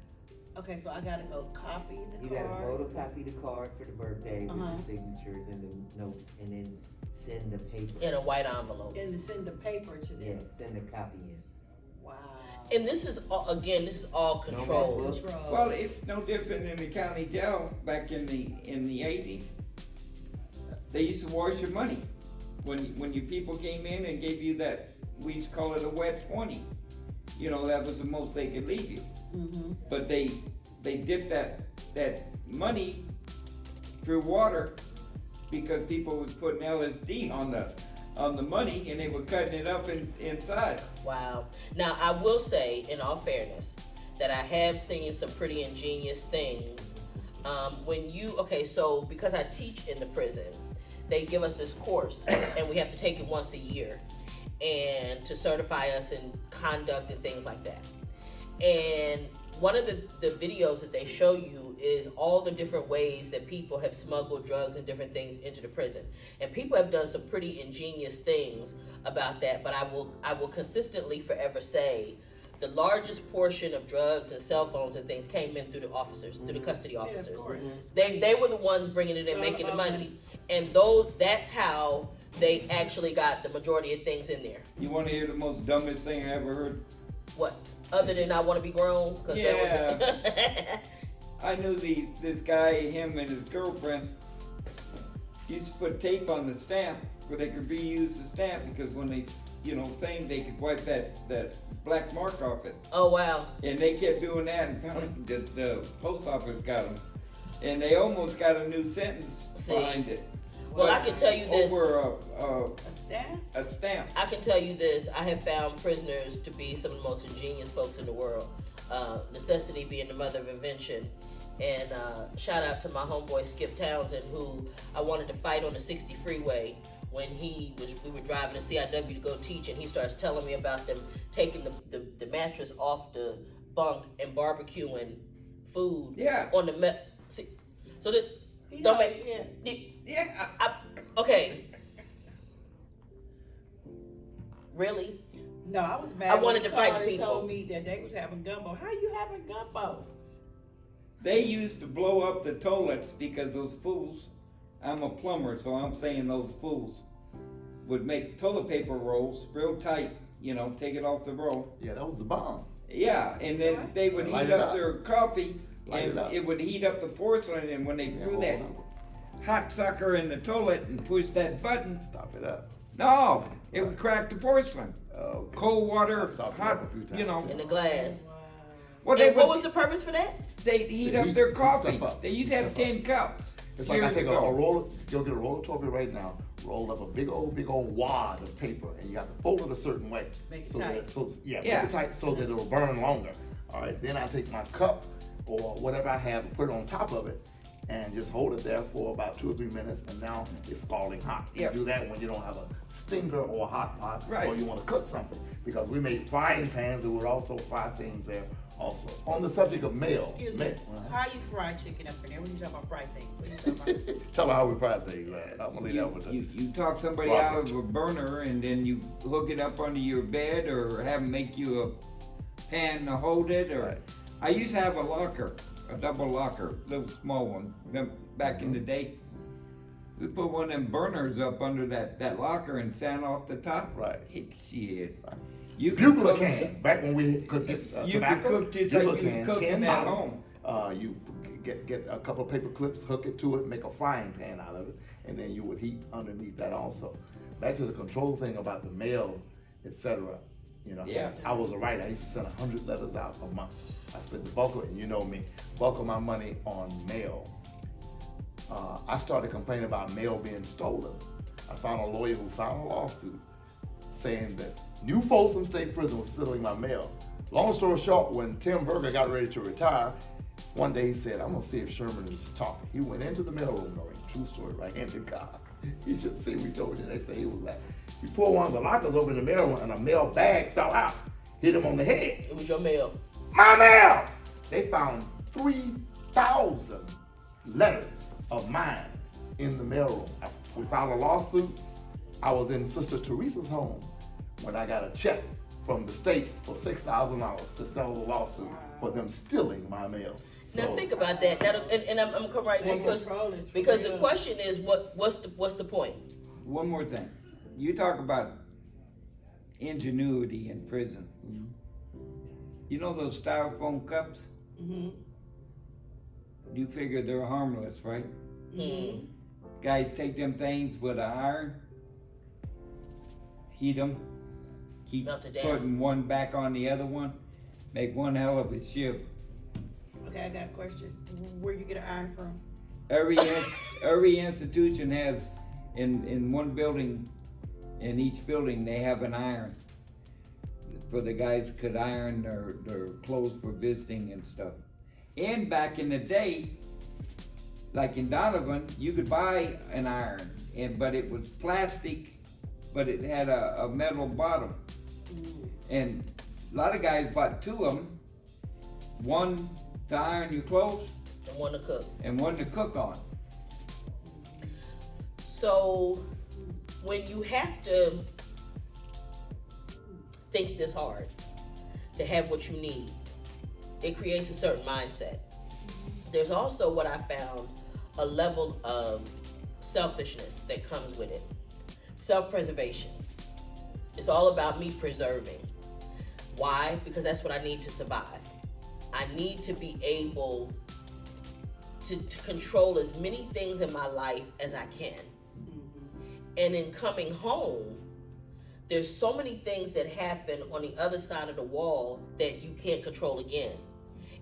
Okay, so I gotta go copy the You card. gotta photocopy the card for the birthday with Uh-huh. the signatures and the notes, and then send the paper. In a white envelope. And send the paper to them. Yes, send a copy in. Wow. And this is all, again, this is all controlled. mess Control. Well, it's no different in the county jail back in the 80s. They used to wash your money. When your people came in and gave you that, we used to call it a wet 20. You know, that was the most they could leave you. Mm-hmm. But they dipped that money through water because people was putting LSD on the money and they were cutting it up inside. Wow. Now, I will say, in all fairness, that I have seen some pretty ingenious things. So because I teach in the prison, they give us this course and we have to take it once a year and to certify us in conduct and things like that. And one of the videos that they show you is all the different ways that people have smuggled drugs and different things into the prison. And people have done some pretty ingenious things about that, but I will consistently forever say the largest portion of drugs and cell phones and things came in through the officers, through the custody Yeah, of officers. course. They were the ones bringing it It's in, all making the about money. And though that's how they actually got the majority of things in there. You want to hear the most dumbest thing I ever heard? What? Other than I want to be grown? 'Cause that was I knew this guy, him and his girlfriend, used to put tape on the stamp where they could reuse the stamp because when they, they could wipe that black mark off it. Oh, wow. And they kept doing that and finally the post office got them. And they almost got a new sentence behind it. Well, But I can tell you this. Over A staff? a stamp. I can tell you this. I have found prisoners to be some of the most ingenious folks in the world. Necessity being the mother of invention. And shout out to my homeboy Skip Townsend, who I wanted to fight on the 60 freeway when we were driving to CIW to go teach, and he starts telling me about them taking the mattress off the bunk and barbecuing food on the so that don't make okay. Really? No, I was mad. I wanted when to fight Carter people. told me that they was having gumbo. How you having gumbo? They used to blow up the toilets because those fools, I'm a plumber, so I'm saying those fools would make toilet paper rolls real tight, take it off the roll. Yeah, that was the bomb. Yeah, and then they would Light heat it up up. their coffee Light and it up. it would heat up the porcelain, and when they Yeah, threw hold that on. hot sucker in the toilet and pushed that button, Stop it up. no, it would crack the porcelain. Okay. Cold water, I've stopped it hot, up a few times, In the glass. Well, they And what would, was the purpose for that? they'd heat To up heat- their heat coffee. stuff up. They used to Heat have stuff 10 cups. It's like I years take a ago. roll, you'll get a roll of toilet paper right now, roll up a big old wad of paper, and you have to fold it a certain way. Make it so tight. Make Yeah. it tight so that it'll burn longer. All right, then I take my cup or whatever I have and put it on top of it and just hold it there for about 2 or 3 minutes, and now it's scalding hot. Yep. You do that when you don't have a stinger or a hot pot, Right. or you want to cook something, because we made frying pans that would also fry things there also. On the subject of mail. Excuse me. How you fry chicken up in there? When you talk about fried things, what you talking about? Tell me how we fry things, man. I'm gonna leave that with You talk somebody Robert. out of a burner and then you hook it up under your bed or have them make you a pan to hold it or Right. I used to have a locker, a double locker, little small one, back in the day. We put one of them burners up under that locker and sand off the top. Right. Shit. Right. You could Bugler cook can, back when we could get you tobacco, could cook just Bugler like you can, was cooking 10 at bottle. home. You get a couple of paper clips, hook it to it, make a frying pan out of it, and then you would heat underneath that also. Back to the control thing about the mail, etc. Yeah. I was a writer. I used to send 100 letters out a month. I spent the bulk of it, and you know me, bulk of my money on mail. I started complaining about mail being stolen. I found a lawyer who filed a lawsuit saying that New Folsom State Prison was stealing my mail. Long story short, when Tim Berger got ready to retire, one day he said, I'm gonna see if Sherman is just talking. He went into the mailroom, Noreen, true story, right hand to God. You should see we told you the next day he was like, he pulled one of the lockers over in the mailroom and a mail bag fell out, hit him on the head. It was your mail. My mail! They found 3,000 letters of mine in the mailroom. We filed a lawsuit. I was in Sister Teresa's home when I got a check from the state for $6,000 to settle the lawsuit for them stealing my mail. Now think about that. And I'm correct That because control is for because the real. question is what's the point? One more thing. You talk about ingenuity in prison. You know those styrofoam cups? Mhm. You figure they're harmless, right? Hmm. Guys take them things with an iron, heat them, keep Melt it down. putting one back on the other one, make one hell of a ship. Okay, I got a question. Where you get an iron from? Every institution has in one building, in each building they have an iron for the guys could iron their clothes for visiting and stuff. And back in the day, like in Donovan, you could buy an iron, but it was plastic, but it had a metal bottom. And a lot of guys bought two of them, one to iron your clothes And want to cook. and one to cook on. So when you have to think this hard to have what you need, it creates a certain mindset. There's also what I found, a level of selfishness that comes with it. Self-preservation. It's all about me preserving. Why? Because that's what I need to survive. I need to be able to control as many things in my life as I can. And in coming home, there's so many things that happen on the other side of the wall that you can't control again.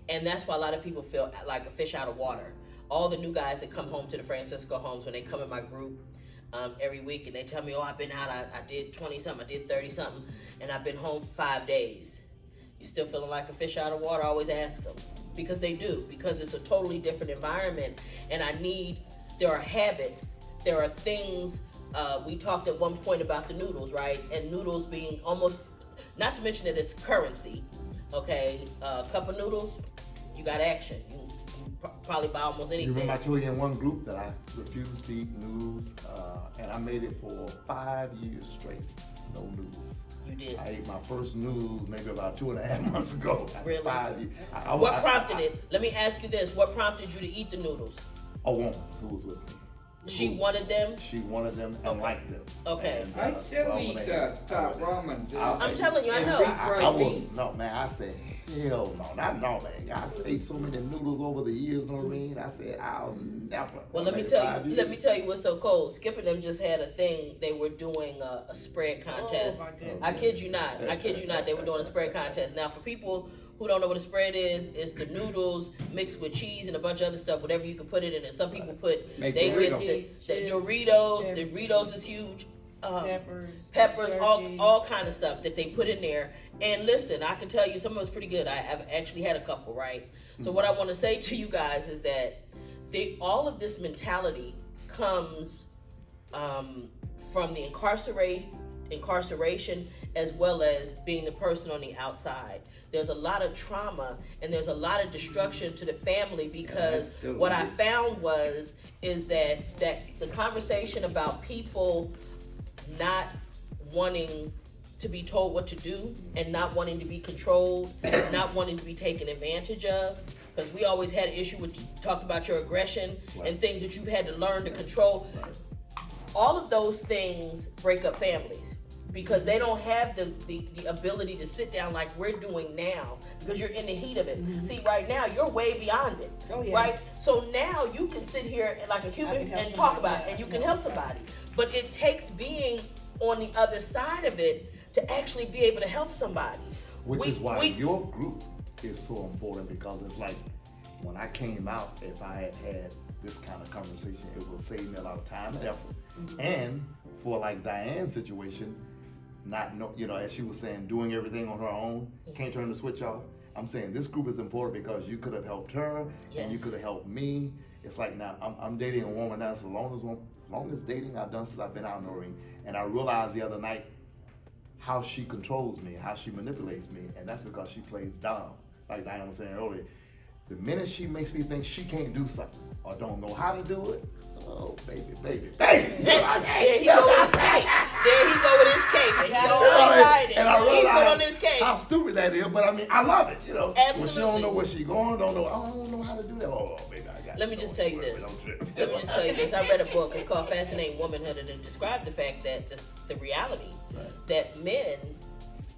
And that's why a lot of people feel like a fish out of water. All the new guys that come home to the Francisco homes, when they come in my group every week and they tell me, oh, I've been out, I did 20 something, I did 30 something, and I've been home for 5 days. You still feeling like a fish out of water? I always ask them. Because they do, because it's a totally different environment. And there are habits, there are things. We talked at one point about the noodles, right? And noodles being almost, not to mention that it's currency, okay? A cup of noodles, you got action. You probably buy almost You anything. remember I told you in one group that I refused to eat noodles, and I made it for 5 years straight, no noodles. You did. I ate my first noodles maybe about 2.5 months ago. After Really? 5 years. What prompted it? Let me ask you this. What prompted you to eat the noodles? A woman who was with me. She wanted them? She wanted them and Okay. liked them. Okay. And, I so still I eat went ahead. top ramen. I'm telling you, I and know. refried I was, beans. no man, I said, hell no, not no man. I ate so many noodles over the years, Noreen. I said, I'll never. Well, I let me made tell 5 you. years. Let me tell you what's so cold. Skip and them just had a thing. They were doing a spread contest. Oh, my goodness. I kid you not. I kid you not. They were doing a spread contest. Now, for people who don't know what a spread is, it's the noodles mixed with cheese and a bunch of other stuff, whatever you can put it in. And some people put Make they Doritos. get the Chips, Doritos. peppers. Doritos is huge. Peppers, all turkey. kind of stuff that they put in there. And listen, I can tell you some of it's pretty good. I've actually had a couple, right? So what I want to say to you guys is that all of this mentality comes from the incarceration as well as being the person on the outside. There's a lot of trauma and there's a lot of destruction to the family because still what I is. found is that the conversation about people not wanting to be told what to do and not wanting to be controlled, not wanting to be taken advantage of. Because we always had an issue with you talked about your aggression and things that you've had to learn to control. All of those things break up families because they don't have the ability to sit down like we're doing now because you're in the heat of it. See, right now you're way beyond it, Oh, yeah. right? So now you can sit here like a I human can help and talk somebody, about it and yeah. you can help somebody. But it takes being on the other side of it to actually be able to help somebody. Which is why your group is so important because it's like when I came out, if I had had this kind of conversation, it will save me a lot of time and effort. And for like Diane's situation, as she was saying, doing everything on her own, can't turn the switch off. I'm saying this group is important because you could have helped her and you Yes. could have helped me. It's like now I'm dating a woman now. It's the longest dating I've done since I've been out, Noreen. And I realized the other night how she controls me, how she manipulates me, and that's because she plays dumb. Like Diane was saying earlier, the minute she makes me think she can't do something or don't know how to do it, Oh, baby. There he go with his cape. There he go with his cape. And he all excited. And I he put on realize his cape. how stupid that is, but I mean, I love it, you know. Absolutely. When she don't know where she going, I don't know how to do that. Oh, baby, I got Let me just tell you this. Let me just tell you this. I read a book. It's called Fascinating Womanhood, and it described the fact that the reality that men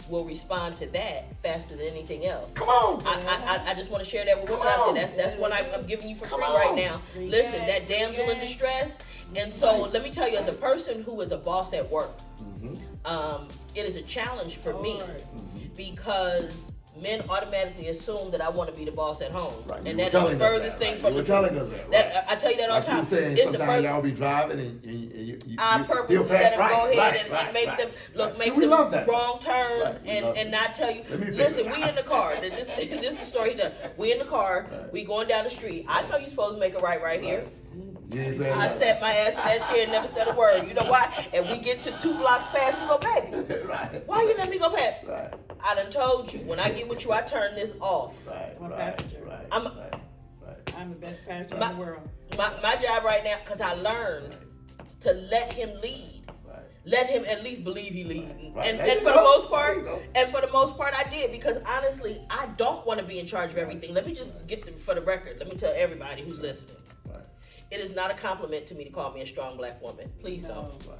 will respond to that faster than anything else. Come on. I just want to share that with women out there. That's one I'm giving you for free right now. Listen, that damsel in distress. And so let me tell you, as a person who is a boss at work, it is a challenge for me because men automatically assume that I want to be the boss at home, Right. and that's the furthest thing from the truth. telling us that. I tell you that all Like the time. you saying, It's the sometimes first. y'all be driving and you I purposely let them go ahead and make them look, make we them love that. wrong turns Right, we love and not tell you. Let me Listen, finish. we in the car. This is the story he done. We in the car. We going down the street. I know you supposed to make a right here. You ain't saying I nothing. sat my ass in that chair and never said a word. You know why? And we get to 2 blocks past, you go, baby. Right. Why you let me go past? Right. I done told you, when I get with you, I turn this off. Right. I'm a right, passenger. Right. I'm- right. I'm the best pastor My- in the world. My job right now, because I learned to let him lead. Right. Let him at least believe he leading. Right. And, There and you for go. the most There part, you go. I did, because honestly, I don't want to be in charge of everything. Let me just for the record, let me tell everybody who's listening. Right. It is not a compliment to me to call me a strong black woman. Please don't. Right.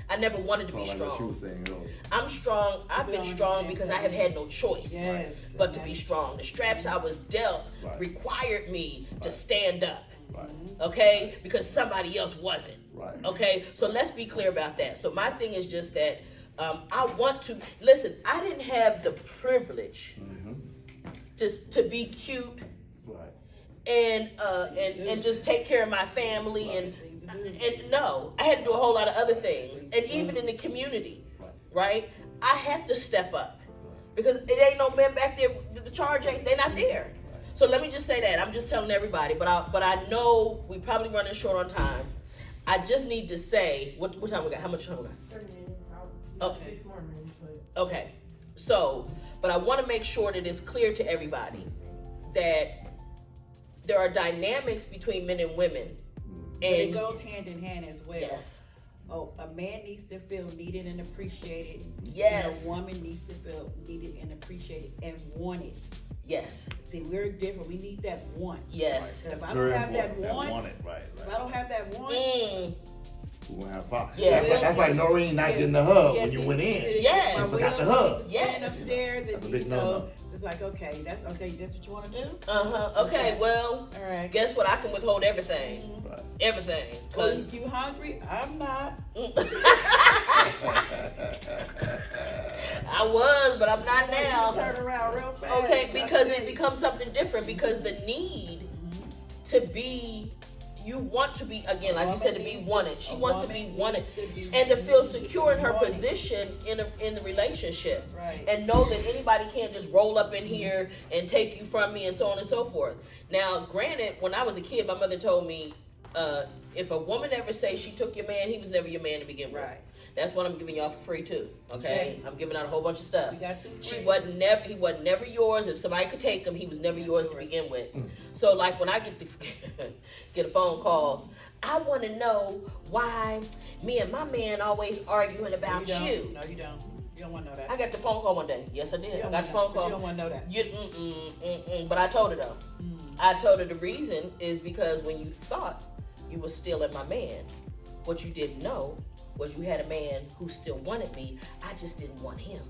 I never wanted to Sound be like what she strong. was saying earlier. I'm strong. I've been don't strong understand because that. I have had no choice Yes. but to be strong. The straps I was dealt Right. required me to stand up. Right. Okay? Because somebody else wasn't. Right. Okay? So let's be clear about that. So my thing is just that I want to listen. I didn't have the privilege to be cute Right. and just take care of my family and no, I had to do a whole lot of other things, and even in the community, right? I have to step up because it ain't no men back there. The charge ain't, they're not there. So let me just say that. I'm just telling everybody, but I know we probably running short on time. I just need to say what time we got. How much time we got? 30 minutes. Okay. 6 more minutes, but Okay, so, but I want to make sure that it's clear to everybody that there are dynamics between men and women. But it And goes hand in hand as well. yes, Oh, a man needs to feel needed and appreciated. Yes. And a woman needs to feel needed and appreciated and wanted. yes, See, we're different. We need that want. yes. If I Very don't have that important. want, Want it. Right. if I don't have that want, We gonna have problems. Yeah. That's like Noreen not getting the hug when you went in. Yes. My Forgot will the hug. stand Yes. upstairs and That's a big you know, no-no. it's just like okay, that's what you want to do. Okay, well, All right. guess what? I can withhold everything. Right. Everything. Well, Cause if you hungry, I'm not. I was, but I'm not now. Turn around real fast. Okay, because it becomes something different, because the need to be, you want to be, again, like you said, to be wanted. She wants to be wanted and to feel secure in her position in the relationship. That's right. And know that anybody can't just roll up in here and take you from me and so on and so forth. Now, granted, when I was a kid, my mother told me, if a woman ever say she took your man, he was never your man to begin with. Right. That's what I'm giving y'all for free too. Okay, I'm giving out a whole bunch of stuff. We got two He friends. wasn't never yours. If somebody could take him, he was never yours to begin with. So like when I get a phone call, I want to know why me and my man always arguing about don't. you. No, you don't. You don't want to know that. I got the phone call one day. Yes, I did. You I don't got the wanna- phone but call. You don't want to know that. But I told her though. I told her the reason is because when you thought you were stealing my man, what you didn't know was you had a man who still wanted me. I just didn't want him.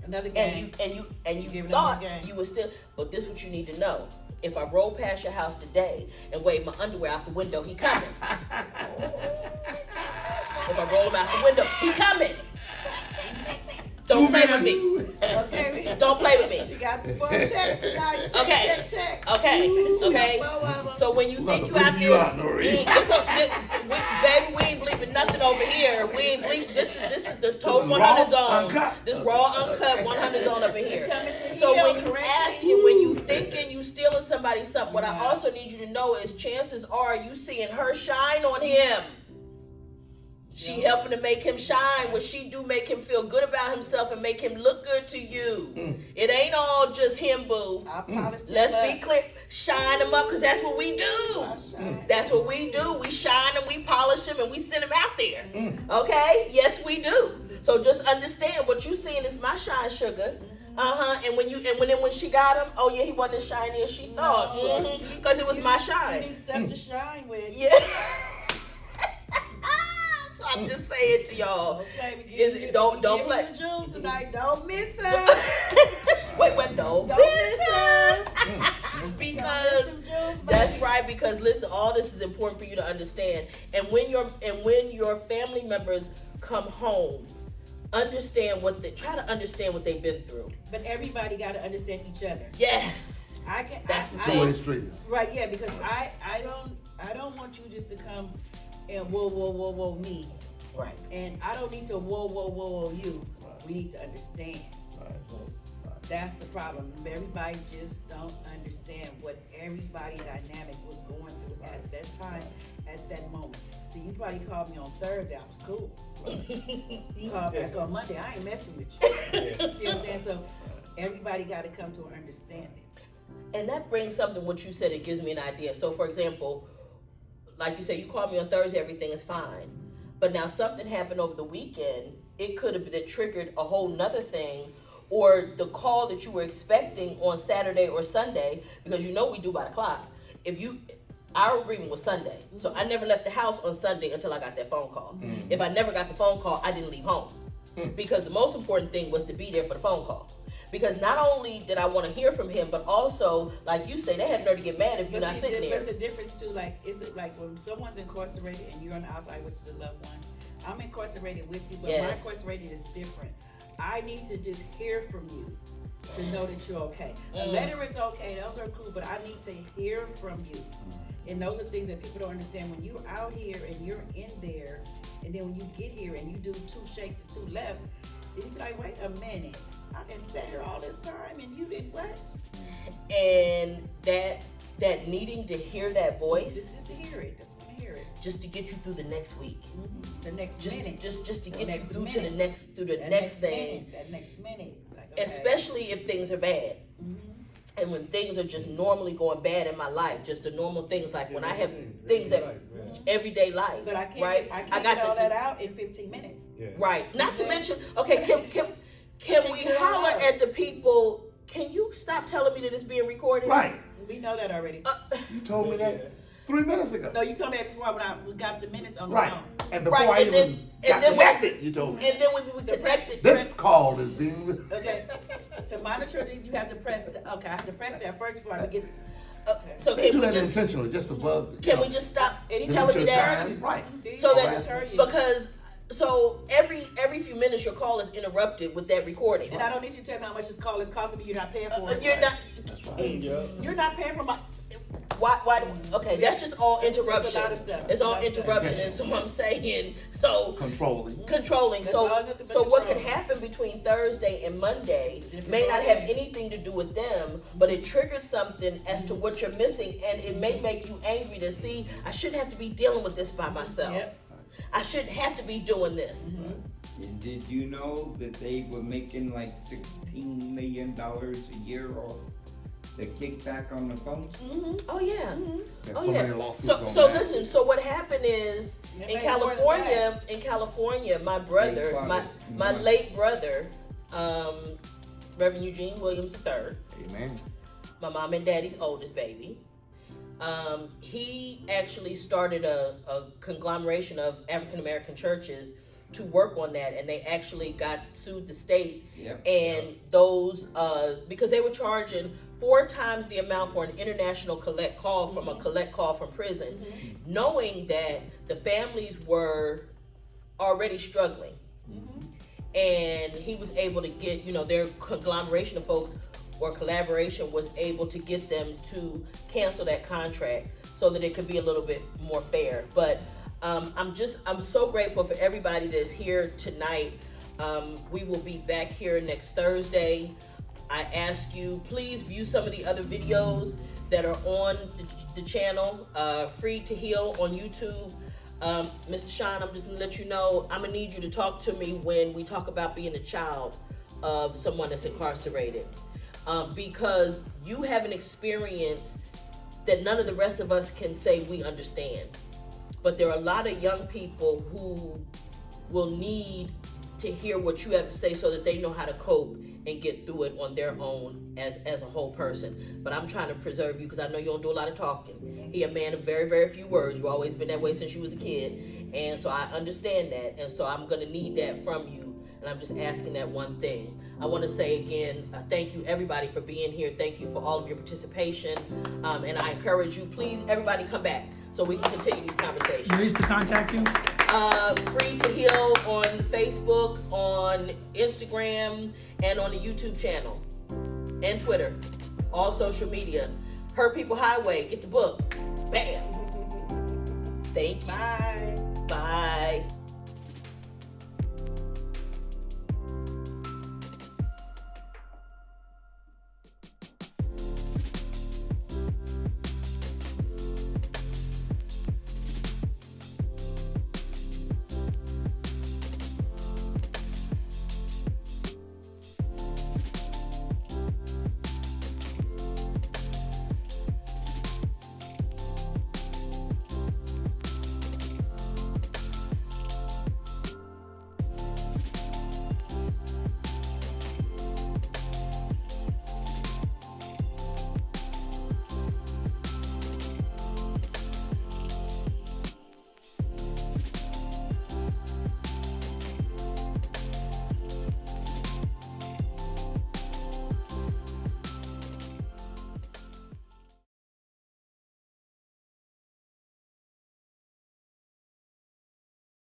Another And game. you Giving them thought the game. you were still. But this is what you need to know. If I roll past your house today and wave my underwear out the window, he coming. If I roll him out the window, he coming. Don't play with me. Okay. Don't play with me. You got the 4 checks tonight. Check, Okay. check. Okay, okay. So when you think you out there, baby, we ain't bleeping nothing over here. We ain't bleep. This is the total 100 zone. This raw, uncut 100 zone up in here. Coming to So heel when you correctly. asking, when you thinking you stealing somebody's something, what I also need you to know is chances are you seeing her shine on him. She helping to make him shine. What she do make him feel good about himself and make him look good to you. It ain't all just him, boo. I polished Let's him be up. clear. Shine him up, because that's what we do. That's what we do. We shine him, we polish him, and we send him out there. Okay? Yes, we do. So just understand what you seeing is my shine, sugar. And when she got him, oh yeah, he wasn't as shiny as she thought. Because it was my You shine. need stuff to shine with. Yeah. So I'm just saying to y'all. Don't play. The jewels tonight. Don't miss us. Wait, don't Don't miss miss us. Don't Because miss them jewels, that's baby. right. Because listen, all this is important for you to understand. And when your family members come home, try to understand what they've been through. But everybody got to understand each other. Yes. That's the thing. Two-way street. Right, yeah, because I don't want you just to come and whoa me. Right. And I don't need to whoa you. We need to understand. That's the problem. Everybody just don't understand what everybody dynamic was going through at that time, at that moment. See, you probably called me on Thursday. I was cool. You called back on Monday. I ain't messing with you. See what I'm saying? So everybody got to come to an understanding. And that brings something, what you said, it gives me an idea. So for example, like you said, you called me on Thursday, everything is fine. But now something happened over the weekend. It could have been that triggered a whole nother thing, or the call that you were expecting on Saturday or Sunday, because you know we do by the clock. Our agreement was Sunday. So I never left the house on Sunday until I got that phone call. If I never got the phone call, I didn't leave home. Because the most important thing was to be there for the phone call. Because not only did I want to hear from him, but also, like you say, they had nerve to get mad if you're not sitting there. There's a difference too. Like, is it like when someone's incarcerated and you're on the outside, which is a loved one? I'm incarcerated with you, but my incarcerated is different. I need to just hear from you to know that you're okay. A letter is okay; those are cool, but I need to hear from you. And those are things that people don't understand. When you're out here and you're in there, and then when you get here and you do 2 shakes and 2 lefts, then you be like, wait a minute. I've been sat here all this time and you did what? And that needing to hear that voice, Just to hear it. Just want to hear it. just to get you through the next week, The next minute. just to The get you next through minute. to the That next thing. minute, that next minute. Like, okay. Especially if things are bad. And when things are just normally going bad in my life, just the normal things, like when I have things that everyday life, But I can't, right? I can't get all that out in 15 minutes. Right. Not to mention, okay, can we holler at the people? Can you stop telling me that it's being recorded? Right. We know that already. You told me that 3 minutes ago. No, you told me that before we got the minutes on the Right. phone. And before Right, I and even then- got and then connected, you told me. And then when we connected, This call is being. Okay. To monitor these, you have to press. Okay, I have to press that first before I get. so They can do we that just intentionally, just above. can we just stop Any telling me your that? time, right? So I'll that tell you. because so every few minutes your call is interrupted with that recording. And I don't need you to tell me how much this call is costing me. You're not paying for it. You're not. That's right. You're not paying for my. Why? Okay, that's just all It's a interruption. lot of stuff. It's all It's a lot of stuff. interruption, and so I'm saying so. Controlling. Controlling. That's So, all it's at the so what could control. happen between Thursday and Monday It's a different may not have ballgame. anything to do with them, but it triggered something as to what you're missing, and it may make you angry to see I shouldn't have to be dealing with this by myself. Yep. I shouldn't have to be doing this. And did you know that they were making like $16 million a year off the kickback on the phones? Oh yeah. There's Oh so yeah. many lawsuits So on so that. listen. So what happened is It in made more than California, my brother, my late brother, Reverend Eugene Williams III, Amen. my mom and daddy's oldest baby. He actually started a conglomeration of African American churches to work on that, and they actually sued the state. Yep. And those because they were charging 4 times the amount for an international collect call from a collect call from prison, knowing that the families were already struggling. And he was able to get, their conglomeration of folks or collaboration was able to get them to cancel that contract so that it could be a little bit more fair. But I'm so grateful for everybody that's here tonight. We will be back here next Thursday. I ask you, please view some of the other videos that are on the channel, Free to Heal on YouTube. Mr. Sean, I'm just gonna let you know, I'm gonna need you to talk to me when we talk about being a child of someone that's incarcerated. Because you have an experience that none of the rest of us can say we understand. But there are a lot of young people who will need to hear what you have to say so that they know how to cope and get through it on their own as a whole person. But I'm trying to preserve you because I know you don't do a lot of talking. He a man of very, very few words. You've always been that way since you was a kid. And so I understand that. And so I'm going to need that from you. And I'm just asking that one thing. I want to say again, thank you everybody for being here. Thank you for all of your participation. And I encourage you, please, everybody come back so we can continue these conversations. Ways to contact you? Free to Heal on Facebook, on Instagram, and on the YouTube channel, and Twitter, all social media. Hurt People Highway, get the book. Bam. Thank you. Bye.